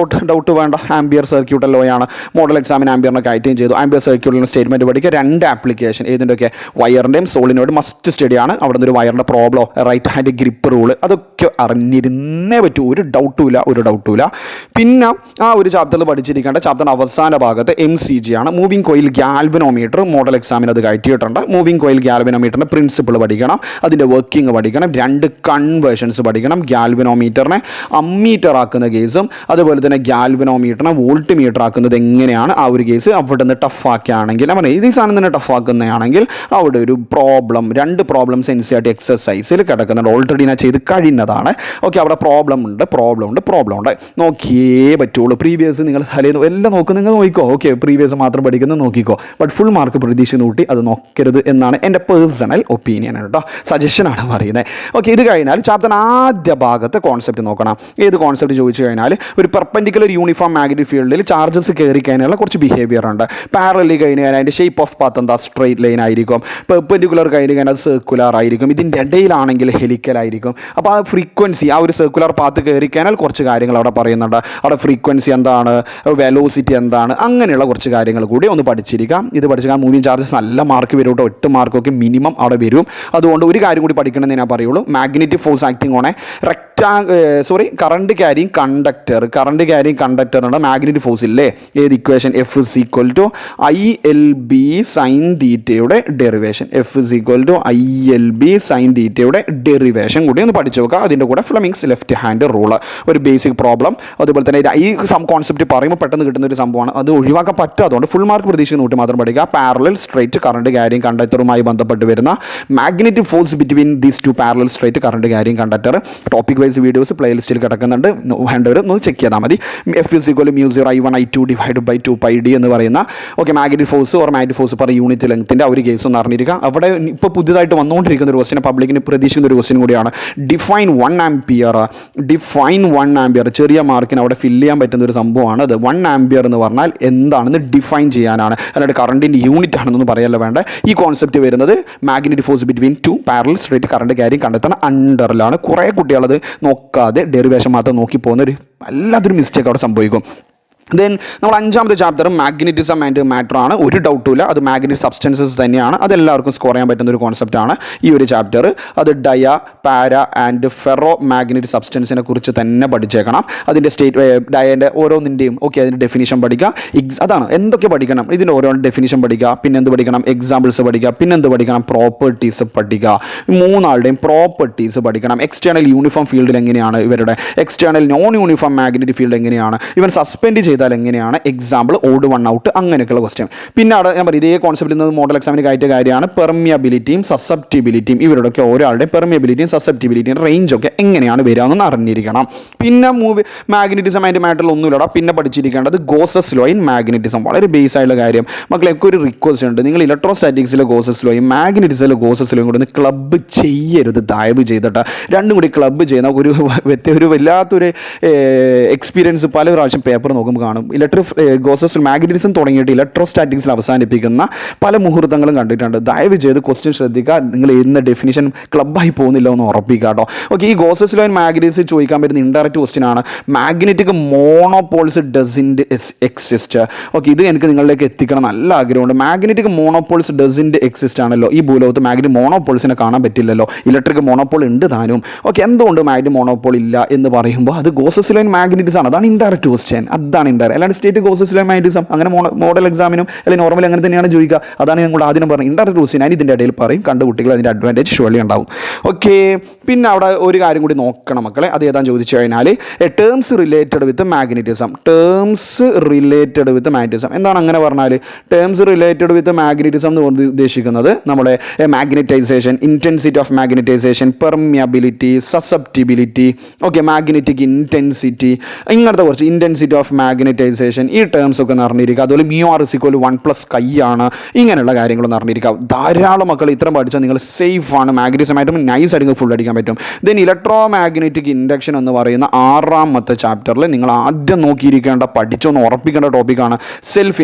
ഡൗട്ട് വേണ്ട, ആംബിയർ സർക്യൂട്ടൽ ലോയാണ്. മോഡൽ എക്സാമിന് ആംബിയറിനൊക്കെ ഐറ്റം ചെയ്തു. ആംബിയർ സർക്യൂട്ടലിൻ്റെ സ്റ്റേറ്റ്മെൻറ്റ് പഠിക്കുക. 2 ആപ്ലിക്കേഷൻ, ഏതിൻ്റെയൊക്കെ? വയറിൻ്റെയും സോളിനോട് മസ്റ്റ് സ്റ്റഡിയാണ്. അവിടെ നിന്ന് ഒരു വയറിൻ്റെ problem, right hand grip rule, അതൊക്കെ അറിഞ്ഞിരുന്നേ പറ്റൂ. ഒരു ഡൗട്ടുമില്ല. പിന്നെ ആ ഒരു ചാപ്റ്ററിൽ പഠിച്ചിരിക്കേണ്ട ചാപ്റ്ററിൻ്റെ അവസാന ഭാഗത്ത് MCG ആണ്, മൂവിങ് കോയിൽ ഗാൽവനോമീറ്റർ. മോഡൽ എക്സാമിന് അത് കയറ്റിയിട്ടുണ്ട്. മൂവിങ് കോയിൽ ഗാൽവനോമീറ്ററിൻ്റെ പ്രിൻസിപ്പിൾ പഠിക്കണം, അതിൻ്റെ വർക്കിംഗ് പഠിക്കണം, 2 കൺവേർഷൻസ് പഠിക്കണം. ഗാൽവനോമീറ്ററിനെ അമ്മീറ്റർ ആക്കുന്ന കേസും അതുപോലെ തന്നെ ഗാൽവനോമീറ്ററിനെ വോൾട്ട് മീറ്റർ ആക്കുന്നത് എങ്ങനെയാണ് ആ ഒരു കേസ് അവിടെ നിന്ന് ടഫാക്കുകയാണെങ്കിൽ, അങ്ങനെ ഈ സാധനം തന്നെ ടഫാക്കുന്നതാണെങ്കിൽ അവിടെ ഒരു പ്രോബ്ലം, 2 പ്രോബ്ലംസ് NCERT എക്സസൈസിൽ കിടക്കുന്നുണ്ട്. ഓൾറെഡി ഞാൻ ചെയ്ത് കഴിഞ്ഞതാണ്. ഓക്കെ, അവിടെ പ്രോബ്ലം ഉണ്ട്, നോക്കിയേ പറ്റുള്ളൂ. പ്രീവിയസ് നിങ്ങൾ തലേന്ന് എല്ലാം നോക്കും, നിങ്ങൾ നോക്കിക്കോ. ഓക്കെ, പ്രീവിയസ് മാത്രം പഠിക്കുന്നത് നോക്കിക്കോ, ബട്ട് ഫുൾ മാർക്ക് പ്രതീക്ഷ കൂട്ടി അത് നോക്കരുത് എന്നാണ് എൻ്റെ പേഴ്സണൽ ഒപ്പീനിയൻ കേട്ടോ, സജഷനാണ് പറയുന്നത്. ഓക്കെ, ഇത് കഴിഞ്ഞാൽ ചാപ്റ്റർ ആദ്യ ഭാഗത്തെ കോൺസെപ്റ്റ് നോക്കണം. ഏത് കോൺസെപ്റ്റ് ചോദിച്ചു കഴിഞ്ഞാൽ ഒരു പെർപെൻഡിക്കുലർ യൂണിഫോം മാഗ്നറ്റിക് ഫീൽഡിൽ ചാർജസ് കയറി കഴിഞ്ഞാൽ കുറച്ച് ബിഹേവിയർ ഉണ്ട്. പാരലലി കഴിഞ്ഞാൽ അതിൻ്റെ ഷേപ്പ് ഓഫ് പാത്ത് എന്താ, സ്ട്രെയിറ്റ് ലൈൻ ആയിരിക്കും. പെർപെൻഡിക്കുലർ കഴിഞ്ഞ് കഴിഞ്ഞാൽ സർക്കുലർ ആയിരിക്കും. ഇതിൻ്റെ ഇടയിലാണെങ്കിൽ ഹെലിക്കൽ ആയിരിക്കും. അപ്പോൾ ആ ഫ്രീക്വൻസി, ആ ഒരു സർക്കുലർ പാത്ത് കയറി കഴിഞ്ഞാൽ കുറച്ച് കാര്യങ്ങൾ അവിടെ പറയുന്നുണ്ട്. അവിടെ ഫ്രീക്വൻസി എന്താണ്, വെലോസിറ്റി എന്താണ്, അങ്ങനെയുള്ള കുറച്ച് കാര്യങ്ങൾ കൂടി ഒന്ന് പഠിച്ചിരിക്കാം. ഇത് പഠിച്ചാൽ മൂവിങ് ചാർജസ് നല്ല മാർക്ക് വരും കേട്ടോ, 8 മാർക്കൊക്കെ മിനിമം അവിടെ വരും. അതുകൊണ്ട് ഒരു കാര്യം കൂടി പഠിക്കണമെന്ന് ഞാൻ പറയുള്ളൂ. Magnetic force acting on current carrying conductor ഉണ്ട്. മാഗ്നറ്റിക് ഫോഴ്സ് ഇല്ലേ, ഏത് equation, F is equal to ILB sin തീറ്റയുടെ derivation, F is equal to ILB sin തീറ്റയുടെ ഡെറിവേഷൻ കൂടി ഒന്ന് പഠിച്ചു വെക്കുക. അതിൻ്റെ കൂടെ ഫ്ലെമിങ്സ് ലെഫ്റ്റ് ഹാൻഡ് റൂൾ, ഒരു ബേസിക് പ്രോബ്ലം. അതുപോലെ തന്നെ ഈ കോൺസെപ്റ്റ് പറയുമ്പോൾ പെട്ടെന്ന് കിട്ടുന്ന ഒരു സംഭവമാണ്, അത് ഒഴിവാക്കാൻ പറ്റും. അതുകൊണ്ട് ഫുൾ മാർക്ക് പ്രതീക്ഷിക്കുന്ന കൂട്ടി മാത്രം പഠിക്കുക. പാരലൽ സ്ട്രേറ്റ് കറണ്ട് ക്യാരിങ് കണ്ടക്ടറുമായി ബന്ധപ്പെട്ട് വരുന്ന magnetic force between these 2 parallel straight current carrying conductor topic wise videos പ്ലേലിസ്റ്റിൽ കിടക്കുന്നുണ്ട്, വേണ്ടവർ ഒന്ന് ചെക്ക് ചെയ്താൽ മതി. F is equal to mu0 I1 I2 divided by 2πd എന്ന് പറയുന്ന okay magnetic force or magnetic force per unit ലെങ്ത്തിൻ്റെ ഒരു കേസ് ഒന്ന് അറിഞ്ഞിരിക്കുക. അവിടെ ഇപ്പോൾ പുതിയതായിട്ട് വന്നുകൊണ്ടിരിക്കുന്ന ഒരു ക്വസ്റ്റ്യൻ, പബ്ലിക്കിന് പ്രതീക്ഷിക്കുന്ന ഒരു ക്വസ്റ്റ്യൻ കൂടിയാണ്. ഡിഫൈൻ 1 ആംപിയർ ചെറിയ മാർക്കിന് അവിടെ ഫില്ല് ചെയ്യാൻ പറ്റുന്ന ഒരു സംഭവമാണ് അത്. 1 ആംപിയർ എന്ന് പറഞ്ഞാൽ എന്താണെന്ന് ഡിഫൈൻ ചെയ്യാനാണ്, അല്ലാണ്ട് കറണ്ടിൻ്റെ യൂണിറ്റ് ആണെന്നൊന്നും പറയല്ല വേണ്ട. ഈ കോൺസെപ്റ്റ് വരുന്നത് magnetic force between 2 parallel straight current carrying കണ്ടെത്തുന്ന അണ്ടറിലാണ്. കുറേ കുട്ടികളത് നോക്കാതെ ഡെറിവേഷൻ മാത്രം നോക്കി പോകുന്ന ഒരു വല്ലാത്തൊരു മിസ്റ്റേക്ക് അവിടെ സംഭവിക്കും. ദെൻ നമ്മൾ 5ാമത്തെ ചാപ്റ്റർ മാഗ്നറ്റിസം ആൻഡ് മാറ്റർ ആണ്. ഒരു ഡൗട്ടുമില്ല, അത് മാഗ്നറ്റിക് സബ്സ്റ്റൻസസ് തന്നെയാണ്. അതെല്ലാവർക്കും സ്കോർ ചെയ്യാൻ പറ്റുന്ന ഒരു കോൺസെപ്റ്റാണ് ഈ ഒരു ചാപ്റ്റർ. അത് പാര ആൻഡ് ഫെറോ മാഗ്നറ്റിക് സബ്സ്റ്റൻസിനെ കുറിച്ച് തന്നെ പഠിച്ചേക്കണം. അതിൻ്റെ ഡയൻ്റെ ഓരോന്നിൻ്റെയും അതിൻ്റെ ഡെഫിനിഷൻ പഠിക്കുക. അതാണ് എന്തൊക്കെ പഠിക്കണം, ഇതിൻ്റെ ഓരോ ഡെഫിനിഷൻ പഠിക്കുക. പിന്നെ എന്ത് പഠിക്കണം, എക്സാമ്പിൾസ് പഠിക്കുക. പിന്നെ എന്ത് പഠിക്കണം, പ്രോപ്പർട്ടീസ് പഠിക്കുക. 3 പ്രോപ്പർട്ടീസ് പഠിക്കണം. എക്സ്റ്റേണൽ യൂണിഫോം ഫീൽഡിൽ എങ്ങനെയാണ് ഇവരുടെ, external non uniform magnetic field എങ്ങനെയാണ്, ഇവൻ സസ്പെൻഡ് ചെയ്താൽ എങ്ങനെയാണ്, എക്സാമ്പിൾ ഓഡ് 1 ഔട്ട്, അങ്ങനെയൊക്കെയുള്ള ക്വസ്റ്റ്യൻ. പിന്നെ അവിടെ ഞാൻ പറയും ഇതേ കോൺസെപ്റ്റിൽ നിന്ന് മോഡൽ എക്സാമിന് കയറ്റിയ കാര്യമാണ് പെർമിയബിലിറ്റിയും സസെപ്റ്റിബിലിറ്റിയും. ഇവരുടെയൊക്കെ ഒരാളുടെ പെർമിയബിലിറ്റിയും സസെപ്റ്റിബിലിറ്റിയും റേഞ്ചൊക്കെ എങ്ങനെയാണ് വരികയെന്ന് അറിഞ്ഞിരിക്കണം. പിന്നെ മാഗ്നറ്റിസം ആൻഡ് മാറ്ററിൽ ഒന്നുമില്ലടാ. പിന്നെ പഠിച്ചിരിക്കേണ്ടത് ഗോസസ് ലോ ഇൻ മാഗ്നറ്റിസം, വളരെ ബേസ് ആയിട്ടുള്ള കാര്യം. മക്കളെയൊക്കെ ഒരു റിക്വസ്റ്റ് ഉണ്ട്, നിങ്ങൾ ഇലക്ട്രോസ്റ്റാറ്റിക്സിലെ ഗോസസ് ലോയും മാഗ്നറ്റിക്സിലെ ഗോസസ് ലോയും കൂടി ഒന്ന് ക്ലബ്ബ് ചെയ്യരുത് ദയവ് ചെയ്തിട്ട്. രണ്ടും കൂടി ക്ലബ്ബ് ചെയ്യുന്ന ഒരു വല്ലാത്തൊരു എക്സ്പീരിയൻസ് പല പ്രാവശ്യം പേപ്പർ നോക്കുമ്പോൾ കാണും. ഗോസസ് മാഗ്നറ്റിസം തുടങ്ങിയിട്ട് ഇലക്ട്രോസ്റ്റാറ്റിക്സിൽ അവസാനിപ്പിക്കുന്ന പല മുഹൂർത്തങ്ങളും കണ്ടിട്ടുണ്ട്. ദയവ് ചെയ്ത് ക്വസ്റ്റ്യൻ ശ്രദ്ധിക്കുക, നിങ്ങൾ എഴുതുന്ന ഡെഫിനിഷൻ ക്ലബ്ബായി പോകുന്നില്ല എന്ന് ഉറപ്പിക്കുക കേട്ടോ. ഓക്കെ, ഈ ഗോസസ് ലോ ആൻഡ് മാഗ്നറ്റിക്സ് ചോദിക്കാൻ പറ്റുന്ന ഇൻഡയറക്റ്റ് ക്വസ്റ്റ്യൻ ആണ്. Magnetic monopoles doesn't exist. Okay, ഇത് എനിക്ക് നിങ്ങളിലേക്ക് എത്തിക്കണം നല്ല ആഗ്രഹമുണ്ട്. മാഗ്നറ്റിക് മോണോപോൾസ് ഡസിൻറ്റ് എക്സിസ്റ്റ് ആണല്ലോ ഈ ഭൂലോകത്ത്. മാഗ്നറ്റിക് മോണോപോൾസിനെ കാണാൻ പറ്റില്ലല്ലോ, ഇലക്ട്രിക് മോണോപോൾ ഉണ്ട് താനും. ഓക്കെ, എന്തുകൊണ്ട് മാഗ്നറ്റിക് മോണോപോൾ ഇല്ല എന്ന് പറയുമ്പോൾ അത് ഗോസസ് ലോ ആൻഡ് മാഗ്നറ്റിക്സ് ആണ്. അതാണ് ഇൻഡയറക്റ്റ് ക്വസ്റ്റ്യൻ, അതാണ് ഇൻഡയറക്റ്റ്. അല്ലാണ്ട് state Gauss's law and magnetism അങ്ങനെ മോഡൽ എക്സാമിനും അല്ലെങ്കിൽ നോർമൽ അങ്ങനെ തന്നെയാണ് ചോദിക്കുക. അതാണ് ഞങ്ങൾ ആദ്യം പറഞ്ഞത് ഇൻഡയറക്റ്റ് ക്വസ്റ്റ്യൻ. ഞാൻ ഇതിൻ്റെ ഇടയിൽ പറയും, കണ്ട കുട്ടികൾ അതിൻ്റെ അഡ്വാൻറ്റേജ് ഷുവലി ഉണ്ടാവും. ഓക്കെ, പിന്നെ അവിടെ ഒരു കാര്യം കൂടി നോക്കണം മക്കളെ. അത് ഏതാണെന്ന് ചോദിച്ചു കഴിഞ്ഞാൽ ടേംസ് റിലേറ്റഡ് വിത്ത് മാഗ്നറ്റിസം. എന്താണ് അങ്ങനെ പറഞ്ഞാൽ ടേംസ് റിലേറ്റഡ് വിത്ത് മാഗ്നറ്റിസം എന്ന് ഉദ്ദേശിക്കുന്നത് നമ്മുടെ magnetisation, intensity of magnetisation, permeability, susceptibility, okay magnetic intensity, ഇങ്ങനത്തെ കുറച്ച് ഇൻറ്റൻസിറ്റി ഓഫ് മാഗ്നറ്റൈസേഷൻ, ഈ ടേംസ് ഒക്കെ അറിഞ്ഞിരിക്കുക. അതുപോലെ μr=1 + കൈയാണ്, ഇങ്ങനെയുള്ള കാര്യങ്ങളൊന്നും അറിഞ്ഞിരിക്കുക. ധാരാളം മക്കൾ ഇത്രയും പഠിച്ചാൽ നിങ്ങൾ സേഫ് ആണ്. മാഗ്നറ്റിസമായിട്ടും നൈസ് ആയിട്ട് ഫുൾ അടിക്കാൻ പറ്റും. ദെൻ ഇലക്ട്രോ മാഗ്നറ്റിക് ഇൻഡക്ഷൻ എന്ന് പറയുന്ന 6ാമത്തെ ചാപ്റ്ററിൽ നിങ്ങൾ ആദ്യം നോക്കിയിരിക്കേണ്ട, പഠിച്ചൊന്ന് ഉറപ്പിക്കേണ്ട ടോപ്പിക്കാണ് self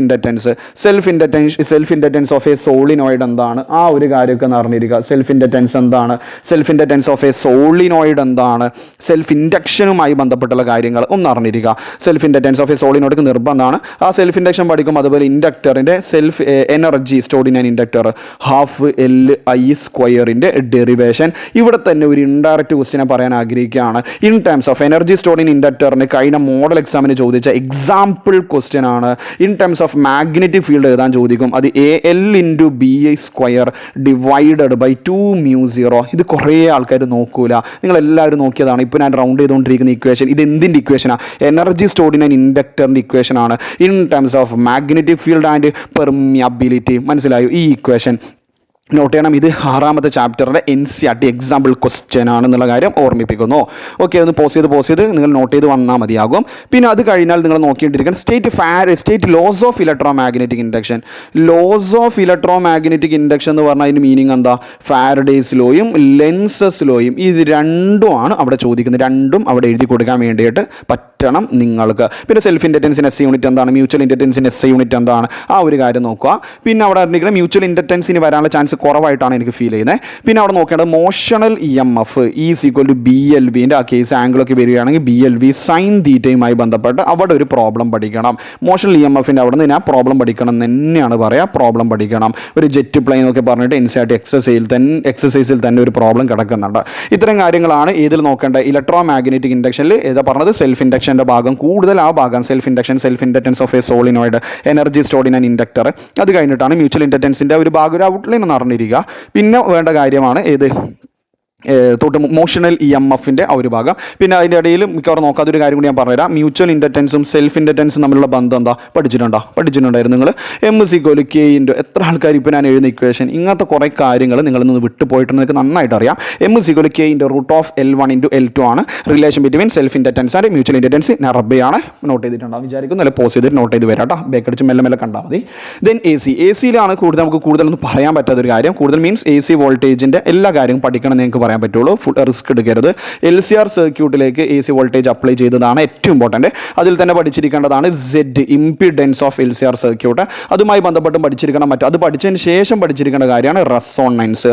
inductance of a solenoid എന്താണ്, ആ ഒരു കാര്യമൊക്കെ അറിഞ്ഞിരിക്കുക. സെൽഫ് ഇൻഡക്റ്റൻസ് എന്താണ്, self inductance of a solenoid എന്താണ്, സെൽഫ് ഇൻഡക്ഷനുമായി ബന്ധപ്പെട്ടുള്ള കാര്യങ്ങൾ ഒന്ന് അറിഞ്ഞിരിക്കുക. Self inductance of a solenoid നിർബന്ധമാണ്. ആ സെൽഫ് ഇൻഡക്ഷൻ പഠിക്കും. അതുപോലെ ഇൻഡക്ടറിൻ്റെ self energy stored in an inductor half LI² derivation. ഇവിടെ തന്നെ ഒരു ഇൻഡയറക്റ്റ് ക്വസ്റ്റ്യനെ പറയാൻ ആഗ്രഹിക്കുകയാണ്. In terms of energy stored in ഇൻഡക്ടറിന് കഴിഞ്ഞ മോഡൽ എക്സാമിന് ചോദിച്ച എക്സാമ്പിൾ ക്വസ്റ്റ്യൻ ആണ്. In terms of magnetic field എഴുതാൻ ചോദിക്കും. അത് AL×BI² ഡിവൈഡഡ് ബൈ 2μ0. ഇത് കുറേ ആൾക്കാർ നോക്കൂല, നിങ്ങളെല്ലാവരും നോക്കിയതാണ്. ഇപ്പോൾ ഞാൻ റൗണ്ട് ചെയ്തുകൊണ്ടിരിക്കുന്ന ഇക്വേഷൻ ഇത് എന്തിൻ്റെ ഇക്വേഷനാണ്? എനർജി സ്റ്റോർഡ് ഇൻ ആൻ ഇൻഡക്ടറിൻ്റെ ഇക്വേഷൻ ആണ്. In terms of magnetic field and permeability. മനസ്സിലായോ? ഈ ഇക്വേഷൻ നോട്ട് ചെയ്യണം. ഇത് 6ാമത്തെ ചാപ്റ്ററിൻ്റെ NCERT എക്സാമ്പിൾ ക്വസ്റ്റ്യൻ ആണെന്നുള്ള കാര്യം ഓർമ്മിപ്പിക്കുന്നു. ഓക്കെ, ഒന്ന് പോസ് ചെയ്ത് നിങ്ങൾ നോട്ട് ചെയ്ത് വന്നാൽ മതിയാകും. പിന്നെ അത് കഴിഞ്ഞാൽ നിങ്ങൾ നോക്കിയിട്ടിരിക്കണം state laws of electromagnetic induction. Laws of electromagnetic induction എന്ന് പറഞ്ഞാൽ അതിന് മീനിങ് എന്താ? ഫാരഡേസ് ലോയും ലെൻസസ് ലോയും ഇത് രണ്ടുമാണ് അവിടെ ചോദിക്കുന്നത്. രണ്ടും അവിടെ എഴുതി കൊടുക്കാൻ വേണ്ടിയിട്ട് പറ്റണം നിങ്ങൾക്ക്. പിന്നെ സെൽഫ് ഇൻഡക്റ്റൻസിന് SI യൂണിറ്റ് എന്താണ്? മ്യൂച്വൽ ഇൻഡക്റ്റൻസിന് SI യൂണിറ്റ് എന്താണ്? ആ ഒരു കാര്യം നോക്കുക. പിന്നെ അവിടെ അറിഞ്ഞിരിക്കുന്ന മ്യൂച്വൽ ഇൻഡക്റ്റൻസിന് വരാനുള്ള ചാൻസ് കുറവായിട്ടാണ് എനിക്ക് ഫീൽ ചെയ്യുന്നത്. പിന്നെ അവിടെ നോക്കേണ്ടത് മോഷണൽ EMF BLV ആ കേസ് ആംഗിളൊക്കെ വരികയാണെങ്കിൽ BLV സൈൻ തീറ്റയുമായി ബന്ധപ്പെട്ട് അവിടെ ഒരു പ്രോബ്ലം പഠിക്കണം. മോഷണൽ EMFൻ്റെ അവിടെ നിന്ന് ഞാൻ പ്രോബ്ലം പഠിക്കണം തന്നെയാണ് പറയുക. പ്രോബ്ലം പഠിക്കണം. ഒരു ജെറ്റ് പ്ലെയിൻ ഒക്കെ പറഞ്ഞിട്ട് NCERT എക്സസൈസിൽ തന്നെ ഒരു പ്രോബ്ലം കിടക്കുന്നുണ്ട്. ഇത്തരം കാര്യങ്ങളാണ് ഇതിൽ നോക്കേണ്ടത്. ഇലക്ട്രോ മാഗ്നറ്റിക് ഇൻഡക്ഷനിൽ ഏതാ പറഞ്ഞത്? സെൽഫ് ഇൻഡക്ഷൻ്റെ ഭാഗം കൂടുതൽ ആ ഭാഗം self inductance of a solenoid, energy stored in an inductor. അത് കഴിഞ്ഞിട്ടാണ് മ്യൂച്വൽ ഇൻഡക്റ്റൻസിൻ്റെ ഒരു ഭാഗം, ഒരു ഔട്ട്ലൈൻ എന്ന് പറഞ്ഞിരിക്കുക. പിന്നെ വേണ്ട കാര്യമാണ് ഏത്? മോഷണൽ EMFൻ്റെ ആ ഒരു ഭാഗം. പിന്നെ അതിൻ്റെ ഇടയിൽ മിക്കവാറും നോക്കാത്തൊരു കാര്യം കൂടി ഞാൻ പറഞ്ഞുതരാം. മ്യൂച്വൽ ഇൻഡക്റ്റൻസും സെൽഫ് ഇൻഡക്റ്റൻസും തമ്മിലുള്ള ബന്ധം എന്താ? പഠിച്ചിട്ടുണ്ടായിരുന്നു നിങ്ങൾ. M=K എത്ര ആൾക്കാർ ഇപ്പോൾ ഞാൻ എഴുതുന്ന ഇക്വേഷൻ ഇങ്ങനത്തെ കുറേ കാര്യങ്ങൾ നിങ്ങളിന്ന് വിട്ടുപോയിട്ടുണ്ട്. നിങ്ങൾക്ക് നന്നായിട്ട് അറിയാം. M=K√L1 × L2 ആണ് relation between self inductance and mutual inductance. നെറബയാണ് നോട്ട് ചെയ്തിട്ടുണ്ടാവും വിചാരിക്കുന്നു. അല്ലെ പോസ് ചെയ്തിട്ട് നോട്ട് ചെയ്ത് വരാം കേട്ടോ. ബേക്കടിച്ച് മെല്ലെ കണ്ടാൽ മതി. ദെൻ AC-യിലാണ് നമുക്ക് കൂടുതലൊന്നും പറയാൻ പറ്റാത്തൊരു കാര്യം. കൂടുതൽ മീൻസ് AC വോൾട്ടേജിൻ്റെ എല്ലാ കാര്യവും പഠിക്കണം നിങ്ങൾക്ക് പറയാൻ പറ്റുള്ളൂ. ഫുൾ റിസ്ക് എടുക്കരുത്. LCR സർക്യൂട്ടിലേക്ക് AC വോൾട്ടേജ് അപ്ലൈ ചെയ്തതാണ് ഏറ്റവും ഇമ്പോർട്ടൻറ്റ്. അതിൽ തന്നെ പഠിച്ചിരിക്കേണ്ടതാണ് Z impedance of LCR circuit. അതുമായി ബന്ധപ്പെട്ടും പഠിച്ചിരിക്കണം. അത് പഠിച്ചതിന് ശേഷം പഠിച്ചിരിക്കേണ്ട കാര്യമാണ് റെസൊണൻസ്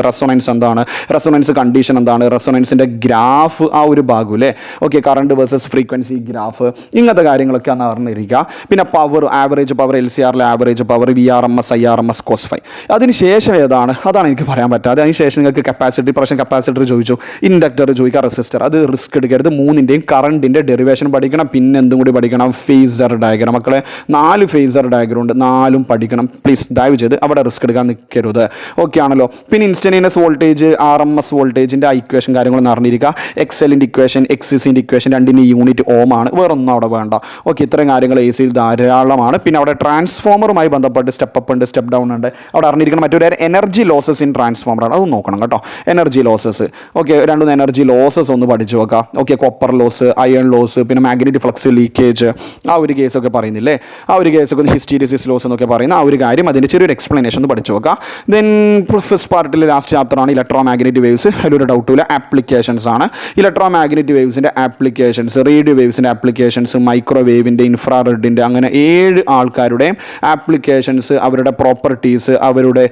എന്താണ്? റെസൊണൻസ് കണ്ടീഷൻ എന്താണ്? റെസൊണൻസിൻ്റെ ഗ്രാഫ് ആ ഒരു ഭാഗം അല്ലേ? Okay, current versus frequency graph, ഇങ്ങനത്തെ കാര്യങ്ങളൊക്കെ ആണ് അറിഞ്ഞിരിക്കുക. പിന്നെ പവർ, ആവറേജ് പവർ, LCRലെ average power, VRMS, IRMS, cos⁵. അതിനുശേഷം അതാണ് എനിക്ക് പറയാൻ പറ്റാതെ. അതിനുശേഷം നിങ്ങൾക്ക് കപ്പാസിറ്റർ ചോദിച്ചു, ഇൻഡക്ടർ ചോദിക്കുക, റെസിസ്റ്റർ. അത് റിസ്ക് എടുക്കരുത്. മൂന്നിൻ്റെയും കറണ്ടിൻ്റെ ഡെറിവേഷൻ പഠിക്കണം. പിന്നെ എന്തും കൂടി പഠിക്കണം? Phasor diagram. മക്കളെ 4 ഫേസർ ഡയഗ്രാം ഉണ്ട്, 4ഉം പഠിക്കണം. പ്ലീസ് ദയവ് ചെയ്ത് അവിടെ റിസ്ക് എടുക്കാൻ നിൽക്കരുത്. ഓക്കെ ആണല്ലോ. പിന്നെ ഇൻസ്റ്റന്റേനിയസ് വോൾട്ടേജ്, RMS വോൾട്ടേജിൻ്റെ ഇക്വേഷൻ കാര്യങ്ങളൊന്നും അറിഞ്ഞിരിക്കുക. XLൻ്റെ ഇക്വേഷൻ, XCൻ്റെ ഇക്വേഷൻ, രണ്ടിൻ്റെ യൂണിറ്റ് ഓം ആണ്. വേറൊന്നും അവിടെ വേണ്ട. ഓക്കെ, ഇത്രയും കാര്യങ്ങൾ AC ധാരാളമാണ്. പിന്നെ അവിടെ ട്രാൻസ്ഫോമറുമായി ബന്ധപ്പെട്ട് സ്റ്റെപ്പ് അപ്പ് ഉണ്ട്, സ്റ്റെപ്പ് ഡൗൺ ഉണ്ട്. അവിടെ അറിഞ്ഞിരിക്കണം. മറ്റൊരു എനർജി ലോസസ് ഇൻ ട്രാൻസ്ഫോമറാണ്. അത് നോക്കണം കേട്ടോ. Energy losses. Okay, 2 energy losses ഒന്ന് പഠിച്ചു വെക്കാം. Okay, copper loss, iron loss, പിന്നെ മാഗ്നറ്റിക് ഫ്ലക്സ് ലീക്കേജ്, ആ ഒരു കേസൊക്കെ പറയുന്നില്ലേ? ആ ഒരു കേസൊക്കെ ഹിസ്റ്റീരിസിസ് ലോസ് എന്നൊക്കെ പറയുന്ന ആ ഒരു കാര്യം, അതിൻ്റെ ചെറിയൊരു എക്സ്പ്ലനേഷൻ ഒന്ന് പഠിച്ചു വെക്കാം. ദെൻ ഫസ്റ്റ് പാർട്ടിൽ ലാസ്റ്റ് ചാപ്റ്ററാണ് ഇലക്ട്രോ മാഗ്നറ്റിക് വേവ്സ്. അതിലൊരു ഡൗട്ടില്ല, ആപ്ലിക്കേഷൻസ് ആണ്. ഇലക്ട്രോ മാഗ്നറ്റിക് വേവ്സിൻ്റെ ആപ്ലിക്കേഷൻസ്, റേഡിയോ വേവ്സിൻ്റെ ആപ്ലിക്കേഷൻസ്, മൈക്രോവേവിൻ്റെ, ഇൻഫ്രാറെഡിൻ്റെ, അങ്ങനെ 7 ആൾക്കാരുടെയും ആപ്ലിക്കേഷൻസ്, അവരുടെ പ്രോപ്പർട്ടീസ്, അവരുടെ